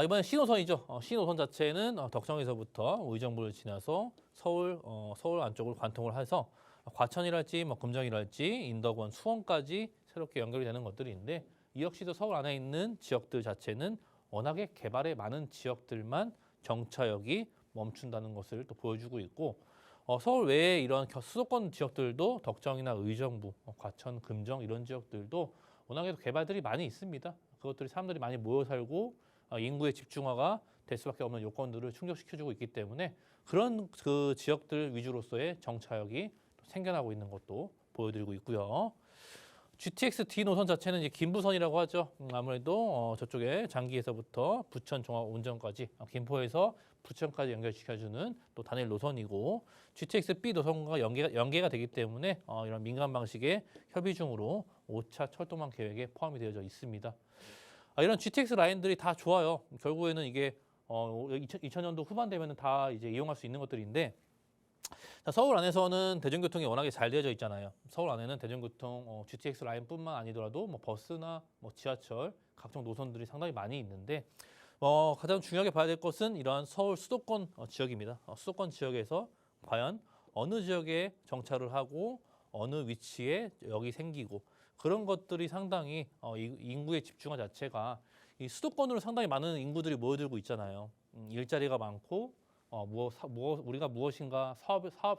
B: 이번엔 신호선이죠. 신호선 자체는 덕정에서부터 의정부를 지나서 서울 안쪽을 관통을 해서 과천이랄지 뭐 금정이랄지 인덕원, 수원까지 새롭게 연결이 되는 것들인데 이 역시도 서울 안에 있는 지역들 자체는 워낙에 개발에 많은 지역들만 정차역이 멈춘다는 것을 또 보여주고 있고 서울 외에 이런 수도권 지역들도 덕정이나 의정부, 과천, 금정 이런 지역들도 워낙에 개발들이 많이 있습니다. 그것들이 사람들이 많이 모여 살고 인구의 집중화가 될 수밖에 없는 요건들을 충족시켜주고 있기 때문에 그런 그 지역들 위주로서의 정차역이 생겨나고 있는 것도 보여드리고 있고요. GTX-D 노선 자체는 이제 김부선이라고 하죠. 아무래도 저쪽에 장기에서부터 부천 종합운전까지 김포에서 부천까지 연결시켜주는 또 단일 노선이고 GTX-B 노선과 연계가 되기 때문에 이런 민간 방식의 협의 중으로 5차 철도망 계획에 포함이 되어져 있습니다. 이런 GTX 라인들이 다 좋아요. 결국에는 이게 2000년도 후반 되면은 다 이제 이용할 수 있는 것들인데 서울 안에서는 대중교통이 워낙에 잘 되어져 있잖아요. 서울 안에는 대중교통 GTX 라인뿐만 아니더라도 뭐 버스나 뭐 지하철 각종 노선들이 상당히 많이 있는데 가장 중요하게 봐야 될 것은 이러한 서울 수도권 지역입니다. 수도권 지역에서 과연 어느 지역에 정차를 하고 어느 위치에 역이 생기고 그런 것들이 상당히 인구의 집중화 자체가 이 수도권으로 상당히 많은 인구들이 모여들고 있잖아요. 일자리가 많고 우리가 무엇인가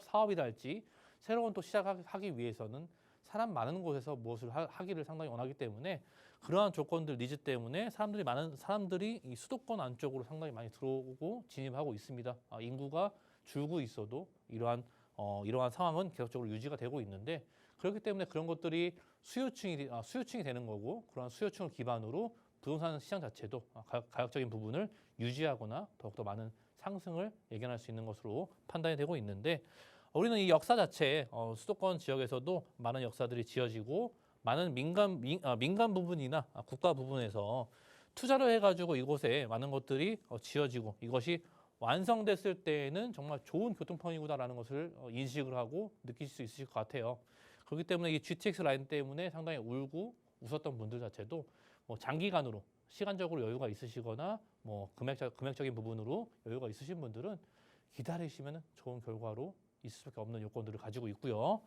B: 사업이다 할지 새로운 또 시작하기 위해서는 사람 많은 곳에서 무엇을 하기를 상당히 원하기 때문에 그러한 조건들 니즈 때문에 많은 사람들이 이 수도권 안쪽으로 상당히 많이 들어오고 진입하고 있습니다. 인구가 줄고 있어도 이러한 상황은 계속적으로 유지가 되고 있는데 그렇기 때문에 그런 것들이 수요층이 되는 거고 그러한 수요층을 기반으로 부동산 시장 자체도 가격적인 부분을 유지하거나 더욱더 많은 상승을 예견할 수 있는 것으로 판단이 되고 있는데 우리는 이 역사 자체에 수도권 지역에서도 많은 역사들이 지어지고 많은 민간 부분이나 국가 부분에서 투자를 해가지고 이곳에 많은 것들이 지어지고 이것이 완성됐을 때에는 정말 좋은 교통편이구나라는 것을 인식을 하고 느끼실 수 있으실 것 같아요. 그렇기 때문에 이 GTX 라인 때문에 상당히 울고 웃었던 분들 자체도 장기간으로 시간적으로 여유가 있으시거나 금액적인 부분으로 여유가 있으신 분들은 기다리시면 좋은 결과로 있을 수밖에 없는 요건들을 가지고 있고요.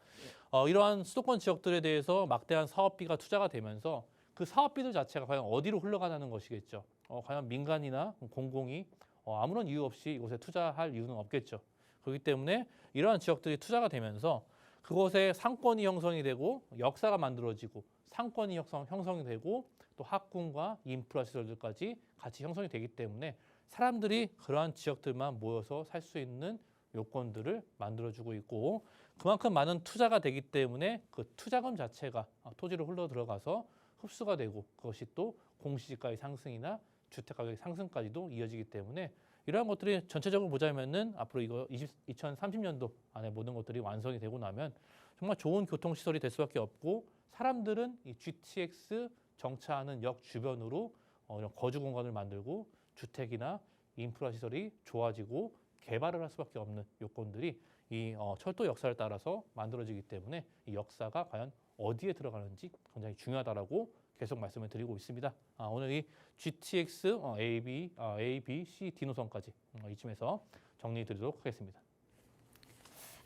B: 이러한 수도권 지역들에 대해서 막대한 사업비가 투자가 되면서 그 사업비들 자체가 과연 어디로 흘러가는 것이겠죠. 과연 민간이나 공공이 아무런 이유 없이 이곳에 투자할 이유는 없겠죠. 그렇기 때문에 이러한 지역들이 투자가 되면서 그곳에 상권이 형성이 되고 역사가 만들어지고 상권이 형성이 되고 또 학군과 인프라 시설들까지 같이 형성이 되기 때문에 사람들이 그러한 지역들만 모여서 살 수 있는 요건들을 만들어주고 있고 그만큼 많은 투자가 되기 때문에 그 투자금 자체가 토지로 흘러 들어가서 흡수가 되고 그것이 또 공시지가의 상승이나 주택 가격의 상승까지도 이어지기 때문에 이러한 것들이 전체적으로 보자면은 앞으로 2030년도 안에 모든 것들이 완성이 되고 나면 정말 좋은 교통시설이 될 수밖에 없고 사람들은 이 GTX 정차하는 역 주변으로 거주 공간을 만들고 주택이나 인프라 시설이 좋아지고 개발을 할 수밖에 없는 요건들이 이 철도 역사를 따라서 만들어지기 때문에 이 역사가 과연 어디에 들어가는지 굉장히 중요하다라고 계속 말씀을 드리고 있습니다. 오늘 이 GTX A, B, C, D 노선까지 이쯤에서 정리해 드리도록 하겠습니다.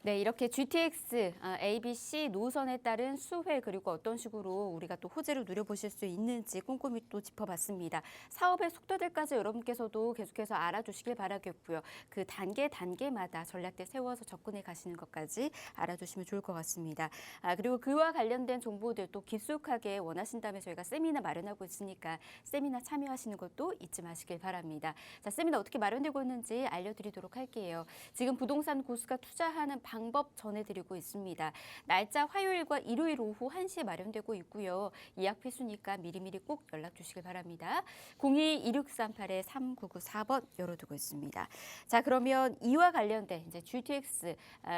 A: 네, 이렇게 GTX, ABC 노선에 따른 수혜 그리고 어떤 식으로 우리가 또 호재를 누려보실 수 있는지 꼼꼼히 또 짚어봤습니다. 사업의 속도들까지 여러분께서도 계속해서 알아두시길 바라겠고요. 그 단계마다 전략대 세워서 접근해 가시는 것까지 알아두시면 좋을 것 같습니다. 그리고 그와 관련된 정보들 또 깊숙하게 원하신다면 저희가 세미나 마련하고 있으니까 세미나 참여하시는 것도 잊지 마시길 바랍니다. 자, 세미나 어떻게 마련되고 있는지 알려드리도록 할게요. 지금 부동산 고수가 투자하는 방법 전해드리고 있습니다. 날짜 화요일과 일요일 오후 1시에 마련되고 있고요. 예약 필수니까 미리미리 꼭 연락 주시길 바랍니다. 02-2638-3994번 열어두고 있습니다. 자, 그러면 이와 관련된 이제 GTX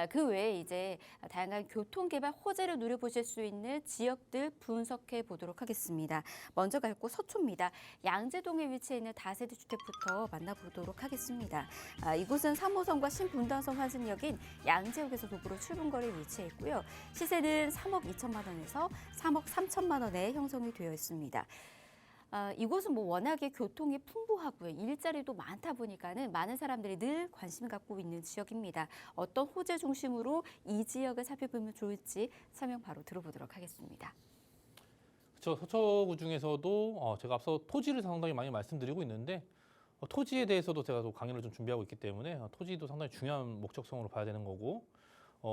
A: 그 외에 이제 다양한 교통개발 호재를 누려보실 수 있는 지역들 분석해 보도록 하겠습니다. 먼저 갈 곳 서초입니다. 양재동에 위치해 있는 다세대 주택부터 만나보도록 하겠습니다. 이곳은 3호선과 신분당선 환승역인 양재역에서 도보로 출분거리에 위치해 있고요. 시세는 3억 2천만 원에서 3억 3천만 원에 형성이 되어 있습니다. 이곳은 뭐 워낙에 교통이 풍부하고요. 일자리도 많다 보니까는 많은 사람들이 늘 관심을 갖고 있는 지역입니다. 어떤 호재 중심으로 이 지역을 살펴보면 좋을지 설명 바로 들어보도록 하겠습니다.
C: 그렇죠. 서초구 중에서도 제가 앞서 토지를 상당히 많이 말씀드리고 있는데 토지에 대해서도 제가 또 강의를 좀 준비하고 있기 때문에 토지도 상당히 중요한 목적성으로 봐야 되는 거고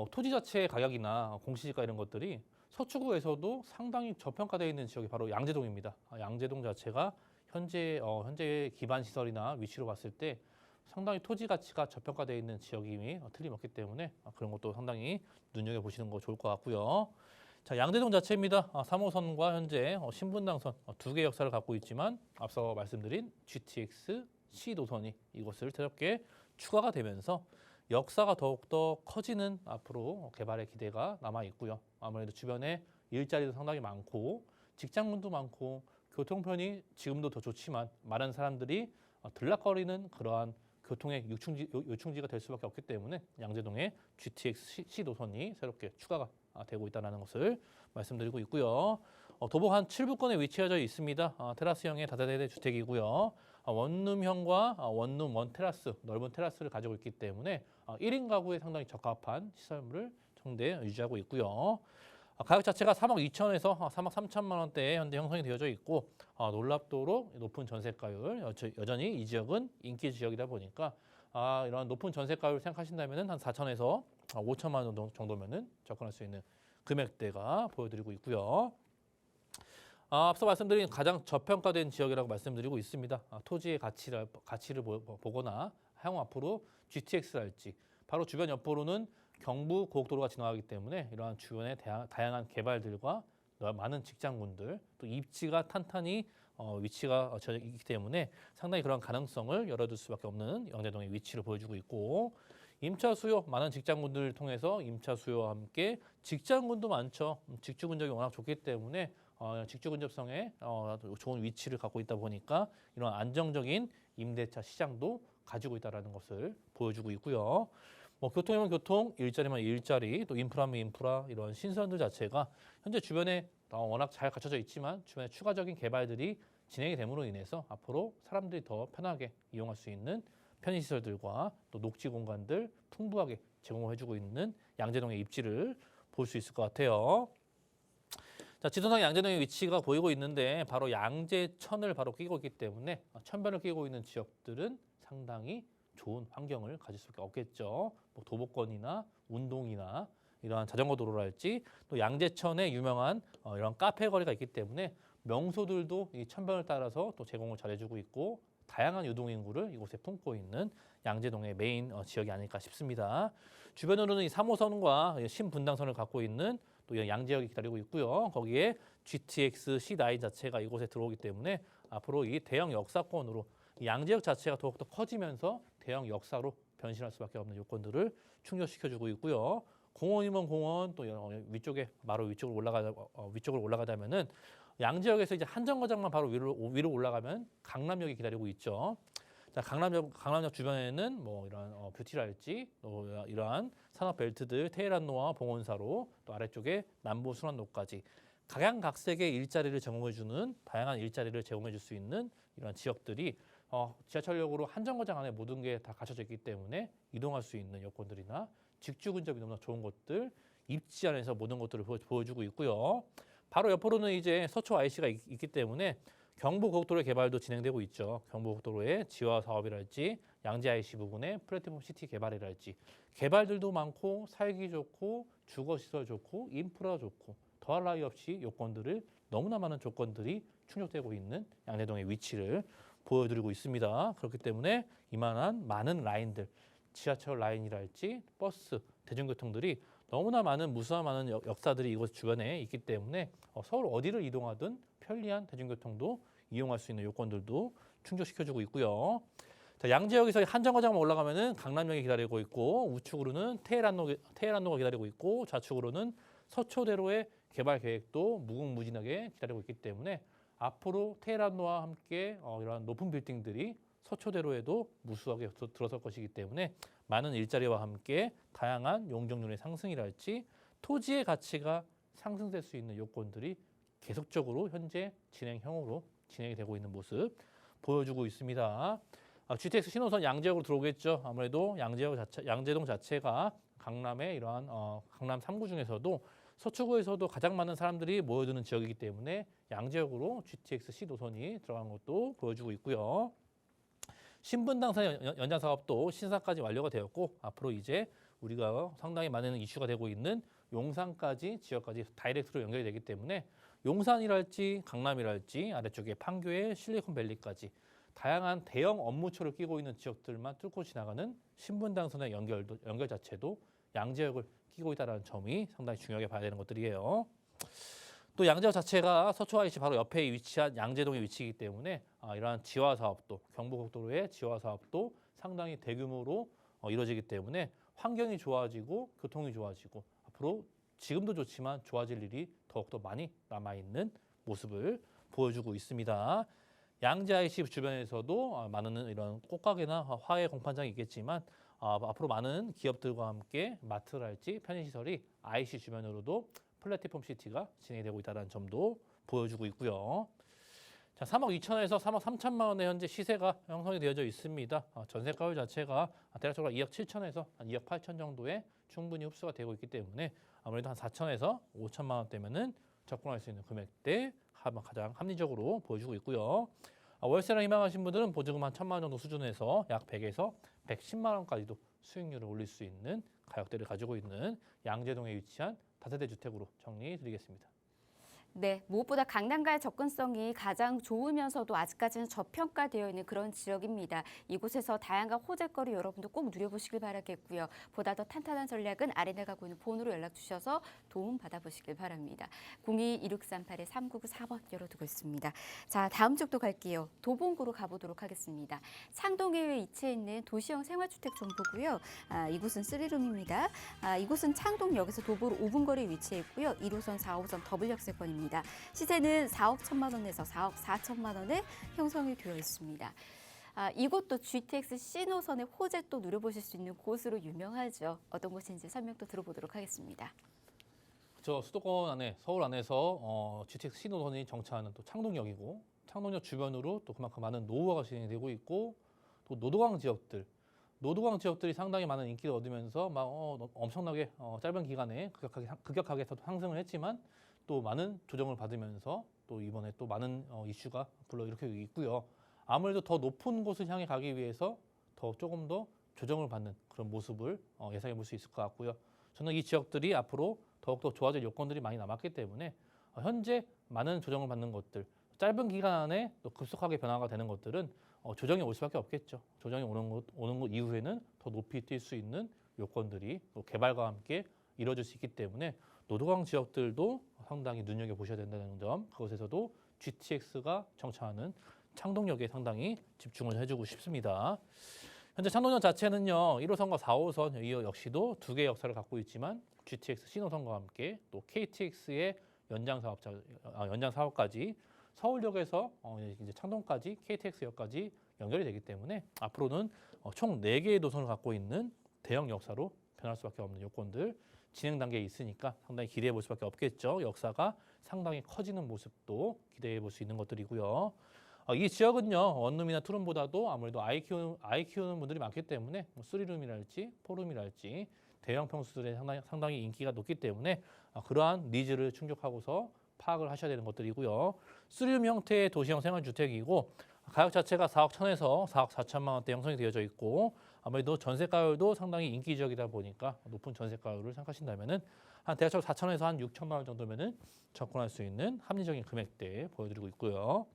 C: 토지 자체의 가격이나 공시지가 이런 것들이 서초구에서도 상당히 저평가되어 있는 지역이 바로 양재동입니다. 양재동 자체가 현재 기반 시설이나 위치로 봤을 때 상당히 토지 가치가 저평가되어 있는 지역임이 틀림없기 때문에 그런 것도 상당히 눈여겨보시는 거 좋을 것 같고요. 자, 양재동 자체입니다. 3호선과 현재 신분당선 두 개의 역사를 갖고 있지만 앞서 말씀드린 GTX C 노선이 이곳을 새롭게 추가가 되면서 역사가 더욱더 커지는 앞으로 개발의 기대가 남아 있고요. 아무래도 주변에 일자리도 상당히 많고 직장문도 많고 교통편이 지금도 더 좋지만 많은 사람들이 들락거리는 그러한 교통의 요충지가 될 수밖에 없기 때문에 양재동에 GTX C 노선이 새롭게 추가가 되고 있다는 것을 말씀드리고 있고요. 도보 한 7부권에 위치하여 있습니다. 테라스형의 다세대 주택이고요. 원룸형과 원룸 원테라스, 넓은 테라스를 가지고 있기 때문에 1인 가구에 상당히 적합한 시설물을 현재 유지하고 있고요. 가격 자체가 3억 2천에서 3억 3천만 원대에 현재 형성이 되어져 있고 놀랍도록 높은 전세가율, 여전히 이 지역은 인기 지역이다 보니까 이런 높은 전세가율 생각하신다면 한 4천에서 5천만 원 정도면은 접근할 수 있는 금액대가 보여드리고 있고요. 앞서 말씀드린 가장 저평가된 지역이라고 말씀드리고 있습니다. 토지의 가치를 보거나 향후 앞으로 GTX랄지 바로 주변 옆으로는 경부 고속도로가 지나가기 때문에 이러한 주변의 다양한 개발들과 많은 직장군들 또 입지가 탄탄히 위치가 있기 때문에 상당히 그런 가능성을 열어둘 수밖에 없는 양재동의 위치를 보여주고 있고 임차 수요 많은 직장군들을 통해서 임차 수요와 함께 직장군도 많죠. 직주 근접이 워낙 좋기 때문에 직주 근접성에 좋은 위치를 갖고 있다 보니까 이런 안정적인 임대차 시장도 가지고 있다는 것을 보여주고 있고요. 교통이면 교통, 일자리면 일자리, 또 인프라면 인프라 이런 신선들 자체가 현재 주변에 워낙 잘 갖춰져 있지만 주변에 추가적인 개발들이 진행이 됨으로 인해서 앞으로 사람들이 더 편하게 이용할 수 있는 편의시설들과 또 녹지 공간들 풍부하게 제공해주고 있는 양재동의 입지를 볼 수 있을 것 같아요. 자, 지도상 양재동의 위치가 보이고 있는데 바로 양재천을 바로 끼고 있기 때문에 천변을 끼고 있는 지역들은 상당히 좋은 환경을 가질 수밖에 없겠죠. 도보권이나 운동이나 이러한 자전거 도로랄지 또 양재천에 유명한 이런 카페 거리가 있기 때문에 명소들도 이 천변을 따라서 또 제공을 잘해주고 있고 다양한 유동인구를 이곳에 품고 있는 양재동의 메인 지역이 아닐까 싶습니다. 주변으로는 이 3호선과 신분당선을 갖고 있는 또 양재역이 기다리고 있고요. 거기에 GTX C9 자체가 이곳에 들어오기 때문에 앞으로 이 대형 역사권으로 양재역 자체가 더욱더 커지면서 대형 역사로 변신할 수밖에 없는 요건들을 충족시켜주고 있고요. 공원이면 공원 또 위쪽에 바로 위쪽으로 올라가자면은 양재역에서 이제 한정거장만 바로 위로 올라가면 강남역이 기다리고 있죠. 자, 강남역 주변에는 이런 뷰티랄지 또 이러한 산업 벨트들 테헤란로와 봉온사로 또 아래쪽에 남부 순환로까지 각양각색의 일자리를 제공해주는 다양한 일자리를 제공해줄 수 있는 이런 지역들이 지하철역으로 한 정거장 안에 모든 게 다 갖춰져 있기 때문에 이동할 수 있는 여건들이나 직주 근접이 너무나 좋은 것들, 입지 안에서 모든 것들을 보여주고 있고요. 바로 옆으로는 이제 서초 IC가 있기 때문에 경부고속도로의 개발도 진행되고 있죠. 경부고속도로의 지화 사업이랄지 양재 IC 부분의 플랫폼 시티 개발이랄지 개발들도 많고 살기 좋고 주거시설 좋고 인프라 좋고 더할 나위 없이 요건들을 너무나 많은 조건들이 충족되고 있는 양재동의 위치를 보여드리고 있습니다. 그렇기 때문에 이만한 많은 라인들, 지하철 라인이랄지 버스, 대중교통들이 너무나 많은 무수한 많은 역사들이 이곳 주변에 있기 때문에 서울 어디를 이동하든 편리한 대중교통도 이용할 수 있는 요건들도 충족시켜주고 있고요. 자, 양재역에서 한 정거장만 올라가면은 강남역이 기다리고 있고 우측으로는 테헤란로가 기다리고 있고 좌측으로는 서초대로의 개발 계획도 무궁무진하게 기다리고 있기 때문에 앞으로 테헤란로와 함께 이러한 높은 빌딩들이 서초대로에도 무수하게 들어설 것이기 때문에 많은 일자리와 함께 다양한 용적률의 상승이랄지 토지의 가치가 상승될 수 있는 요건들이 계속적으로 현재 진행형으로 진행이 되고 있는 모습 보여주고 있습니다. GTX 신호선 양재역으로 들어오겠죠. 아무래도 양재동 자체가 강남의 이러한 강남 3구 중에서도 서초구에서도 가장 많은 사람들이 모여드는 지역이기 때문에 양재역으로 GTX C 노선이 들어간 것도 보여주고 있고요. 신분당선 연장 사업도 신사까지 완료가 되었고 앞으로 이제 우리가 상당히 많은 이슈가 되고 있는 용산까지 지역까지 다이렉트로 연결이 되기 때문에 용산이랄지 강남이랄지 아래쪽에 판교의 실리콘밸리까지 다양한 대형 업무처를 끼고 있는 지역들만 뚫고 지나가는 신분당선의 연결 자체도 양재역을 끼고 있다는 점이 상당히 중요하게 봐야 되는 것들이에요. 또 양재역 자체가 서초 IC 바로 옆에 위치한 양재동에 위치이기 때문에 이러한 지화 사업도 경부고속도로의 지화 사업도 상당히 대규모로 이루어지기 때문에 환경이 좋아지고 교통이 좋아지고 앞으로 지금도 좋지만 좋아질 일이 더욱더 많이 남아있는 모습을 보여주고 있습니다. 양재 IC 주변에서도 많은 이런 꽃가게나 화훼 공판장이 있겠지만 앞으로 많은 기업들과 함께 마트랄지 편의시설이 IC 주변으로도 플랫폼 시티가 진행이 되고 있다는 점도 보여주고 있고요. 자, 3억 2천에서 3억 3천만 원의 현재 시세가 형성이 되어져 있습니다. 전세가율 자체가 대략적으로 2억 7천에서 한 2억 8천 정도에 충분히 흡수가 되고 있기 때문에 아무래도 한 4천에서 5천만 원대면은 접근할 수 있는 금액대 가장 합리적으로 보여주고 있고요. 월세를 희망하신 분들은 보증금 한 1천만 원 정도 수준에서 약 100에서 110만 원까지도 수익률을 올릴 수 있는 가격대를 가지고 있는 양재동에 위치한 다세대 주택으로 정리드리겠습니다.
A: 네, 무엇보다 강남과의 접근성이 가장 좋으면서도 아직까지는 저평가되어 있는 그런 지역입니다. 이곳에서 다양한 호재거리 여러분도 꼭 누려보시길 바라겠고요. 보다 더 탄탄한 전략은 아래에 가고 있는 폰으로 연락 주셔서 도움 받아보시길 바랍니다. 02-2638-3994번 열어두고 있습니다. 자, 다음 쪽도 갈게요. 도봉구로 가보도록 하겠습니다. 창동에 위치해 있는 도시형 생활주택 정보고요. 이곳은 3룸입니다. 이곳은 창동역에서 도보로 5분 거리에 위치해 있고요. 1호선, 4호선 더블 역세권입니다. 시세는 4억 1천만 원에서 4억 4천만 원에 형성이 되어 있습니다. 이곳도 GTX C노선의 호재 또 누려보실 수 있는 곳으로 유명하죠. 어떤 곳인지 설명도 들어보도록 하겠습니다.
C: 저 수도권 안에 서울 안에서 GTX C노선이 정차하는 또 창동역이고 창동역 주변으로 또 그만큼 많은 노후화가 진행되고 있고 또 노도강 지역들이 상당히 많은 인기를 얻으면서 막 엄청나게 짧은 기간에 급격하게 상승을 했지만 또 많은 조정을 받으면서 또 이번에 또 많은 이슈가 불러일으키고 있고요. 아무래도 더 높은 곳을 향해 가기 위해서 조금 더 조정을 받는 그런 모습을 예상해 볼 수 있을 것 같고요. 저는 이 지역들이 앞으로 더욱더 좋아질 요건들이 많이 남았기 때문에 현재 많은 조정을 받는 것들, 짧은 기간 안에 또 급속하게 변화가 되는 것들은 조정이 올 수밖에 없겠죠. 조정이 오는 것 이후에는 더 높이 뛸 수 있는 요건들이 또 개발과 함께 이루어질 수 있기 때문에 노도강 지역들도 상당히 눈여겨보셔야 된다는 점, 그것에서도 GTX가 정차하는 창동역에 상당히 집중을 해주고 싶습니다. 현재 창동역 자체는요, 1호선과 4호선 이 역시도 두 개의 역사를 갖고 있지만 GTX 신호선과 함께 또 KTX의 연장 사업까지 서울역에서 이제 창동까지 KTX역까지 연결이 되기 때문에 앞으로는 총 4개의 노선을 갖고 있는 대형 역사로 변할 수밖에 없는 요건들 진행 단계에 있으니까 상당히 기대해 볼 수밖에 없겠죠. 역사가 상당히 커지는 모습도 기대해 볼 수 있는 것들이고요. 이 지역은요 원룸이나 투룸보다도 아무래도 아이 키우는 분들이 많기 때문에 뭐 3룸이랄지 4룸이랄지 대형 평수들에 상당히 인기가 높기 때문에 그러한 니즈를 충족하고서 파악을 하셔야 되는 것들이고요. 3룸 형태의 도시형 생활주택이고 가격 자체가 4억 1천에서 4억 4천만 원대 형성이 되어져 있고 아무래도 전세가율도 상당히 인기 지역이다 보니까 높은 전세가율을 생각하신다면은 한 대략적으로 4천에서 한 6천만 원 정도면은 접근할 수 있는 합리적인 금액대 보여드리고 있고요.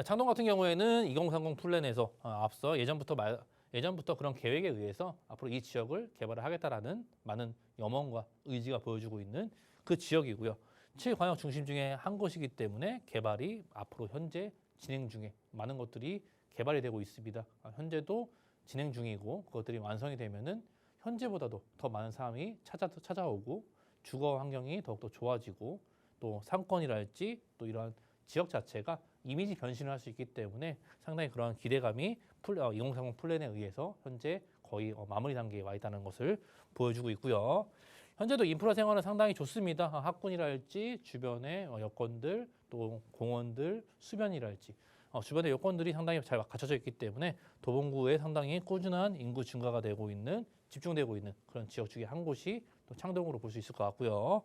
C: 창동 같은 경우에는 2030 플랜에서 앞서 예전부터 그런 계획에 의해서 앞으로 이 지역을 개발을 하겠다라는 많은 염원과 의지가 보여주고 있는 그 지역이고요. 7관역 중심 중에 한 곳이기 때문에 개발이 앞으로 현재 진행 중에 많은 것들이 개발이 되고 있습니다. 현재도 진행 중이고 그것들이 완성이 되면은 현재보다도 더 많은 사람이 찾아오고 주거 환경이 더욱더 좋아지고 또 상권이랄지 또 이러한 지역 자체가 이미지 변신을 할 수 있기 때문에 상당히 그러한 기대감이 2030 플랜에 의해서 현재 거의 마무리 단계에 와 있다는 것을 보여주고 있고요. 현재도 인프라 생활은 상당히 좋습니다. 학군이랄지 주변의 여건들 또 공원들 수변이랄지 주변의 여건들이 상당히 잘 갖춰져 있기 때문에 도봉구에 상당히 꾸준한 인구 증가가 되고 있는 집중되고 있는 그런 지역 중에 한 곳이 또 창동으로 볼 수 있을 것 같고요.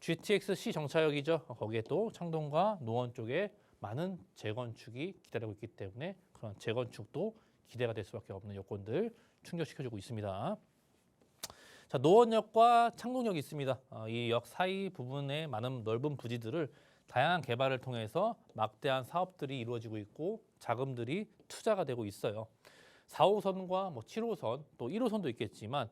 C: GTX-C 정차역이죠. 거기에 또 창동과 노원 쪽에 많은 재건축이 기다리고 있기 때문에 그런 재건축도 기대가 될 수밖에 없는 여건들 충족시켜주고 있습니다. 자, 노원역과 창동역이 있습니다. 이 역 사이 부분에 많은 넓은 부지들을 다양한 개발을 통해서 막대한 사업들이 이루어지고 있고 자금들이 투자가 되고 있어요. 4호선과 뭐 7호선 또 1호선도 있겠지만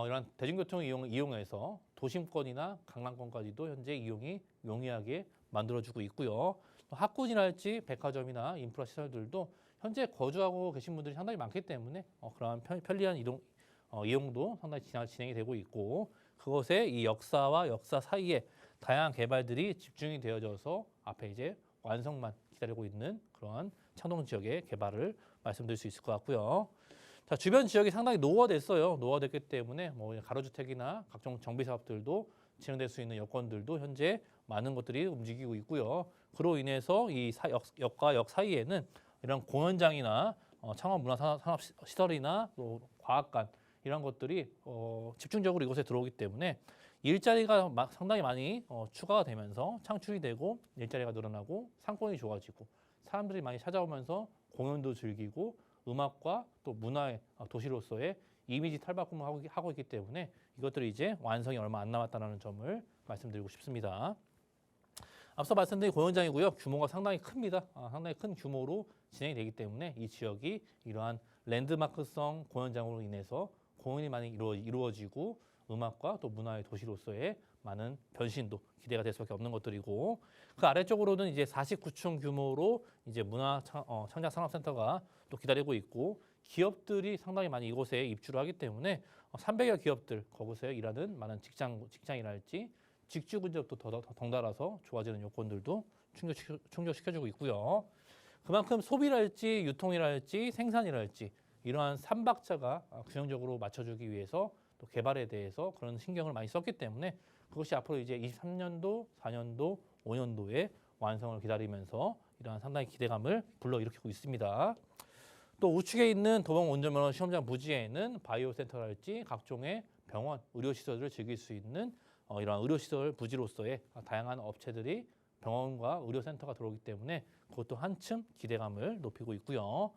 C: 이런 대중교통을 이용해서 도심권이나 강남권까지도 현재 이용이 용이하게 만들어주고 있고요. 또 학군이랄지 백화점이나 인프라 시설들도 현재 거주하고 계신 분들이 상당히 많기 때문에 그러한 편리한 이용도 상당히 진행이 되고 있고 그것에 이 역사와 역사 사이에 다양한 개발들이 집중이 되어져서 앞에 이제 완성만 기다리고 있는 그러한 창동 지역의 개발을 말씀드릴 수 있을 것 같고요. 자, 주변 지역이 상당히 노후화됐어요. 노후화됐기 때문에 뭐 가로주택이나 각종 정비 사업들도 진행될 수 있는 여건들도 현재 많은 것들이 움직이고 있고요. 그로 인해서 이 역과 역 사이에는 이런 공연장이나 창업문화산업시설이나 또 과학관 이런 것들이 집중적으로 이곳에 들어오기 때문에 일자리가 상당히 많이 추가가 되면서 창출이 되고 일자리가 늘어나고 상권이 좋아지고 사람들이 많이 찾아오면서 공연도 즐기고 음악과 또 문화의 도시로서의 이미지 탈바꿈을 하고 있기 때문에 이것들이 이제 완성이 얼마 안 남았다는 점을 말씀드리고 싶습니다. 앞서 말씀드린 공연장이고요. 규모가 상당히 큽니다. 상당히 큰 규모로 진행이 되기 때문에 이 지역이 이러한 랜드마크성 공연장으로 인해서 공연이 많이 이루어지고 음악과 또 문화의 도시로서의 많은 변신도 기대가 될 수밖에 없는 것들이고 그 아래쪽으로는 이제 49층 규모로 이제 창작산업센터가 또 기다리고 있고 기업들이 상당히 많이 이곳에 입주를 하기 때문에 300여 기업들 거기서 일하는 많은 직장이랄지 직주 근접도 더 덩달아서 좋아지는 요건들도 충족시켜주고 있고요. 그만큼 소비랄지 유통이랄지 생산이랄지 이러한 삼박자가 균형적으로 맞춰주기 위해서 또 개발에 대해서 그런 신경을 많이 썼기 때문에 그것이 앞으로 이제 23년도, 4년도, 5년도에 완성을 기다리면서 이러한 상당히 기대감을 불러일으키고 있습니다. 또 우측에 있는 도봉 운전면허 시험장 부지에는 바이오센터랄지 각종의 병원, 의료시설을 즐길 수 있는 이러한 의료시설 부지로서의 다양한 업체들이 병원과 의료센터가 들어오기 때문에 그것도 한층 기대감을 높이고 있고요.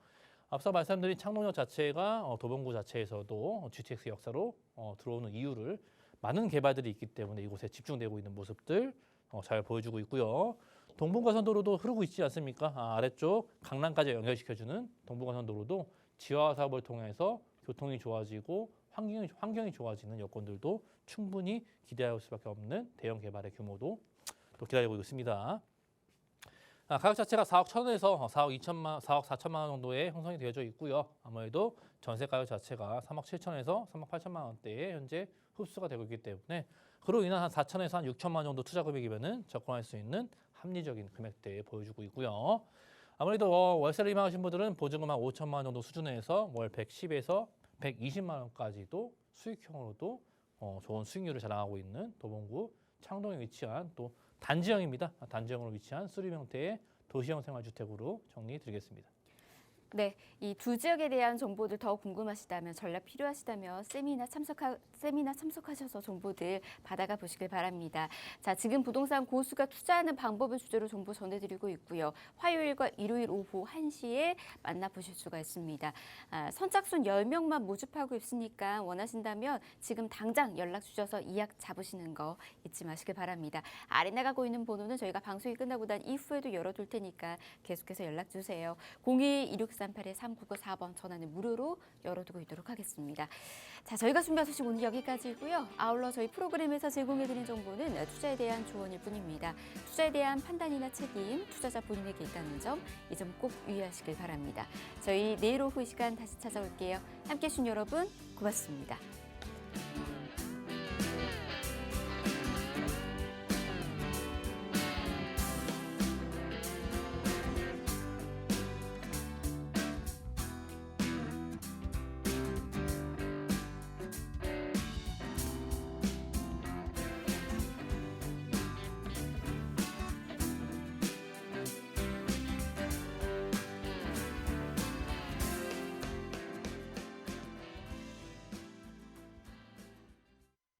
C: 앞서 말씀드린 창동역 자체가 도봉구 자체에서도 GTX 역사로 들어오는 이유를 많은 개발들이 있기 때문에 이곳에 집중되고 있는 모습들 잘 보여주고 있고요. 동분과선도로도 흐르고 있지 않습니까? 아래쪽 강남까지 연결시켜주는 동분과선도로도 지하화 사업을 통해서 교통이 좋아지고 환경이 좋아지는 여건들도 충분히 기대할 수밖에 없는 대형 개발의 규모도 또 기다리고 있습니다. 가격 자체가 4억 1천원에서 4억 4천만 원 정도에 형성이 되어져 있고요. 아무래도 전세 가격 자체가 3억 7천에서 3억 8천만 원대에 현재 흡수가 되고 있기 때문에 그로 인한 한 4천에서 한 6천만 원 정도 투자 금액이면은 접근할 수 있는 합리적인 금액대에 보여주고 있고요. 아무래도 월세를 임하신 분들은 보증금 한 5천만 원 정도 수준에서 월 110에서 120만 원까지도 수익형으로도 좋은 수익률을 자랑하고 있는 도봉구 창동에 위치한 또 단지형입니다. 단지형으로 위치한 3룸 형태의 도시형 생활주택으로 정리드리겠습니다.
A: 네, 이 두 지역에 대한 정보들 더 궁금하시다면 전략 필요하시다면 세미나 참석하셔서 정보들 받아가 보시길 바랍니다. 자, 지금 부동산 고수가 투자하는 방법을 주제로 정보 전해드리고 있고요. 화요일과 일요일 오후 1시에 만나보실 수가 있습니다. 선착순 10명만 모집하고 있으니까 원하신다면 지금 당장 연락 주셔서 예약 잡으시는 거 잊지 마시길 바랍니다. 아래 나가고 있는 번호는 저희가 방송이 끝나고 난 이후에도 열어둘 테니까 계속해서 연락 주세요. 02-2638-3994번 전화는 무료로 열어두고 있도록 하겠습니다. 자, 저희가 준비한 소식 오늘 여기까지고요. 아울러 저희 프로그램에서 제공해드린 정보는 투자에 대한 조언일 뿐입니다. 투자에 대한 판단이나 책임, 투자자 본인에게 있다는 점, 이 점 꼭 유의하시길 바랍니다. 저희 내일 오후 이 시간 다시 찾아올게요. 함께해 주신 여러분 고맙습니다.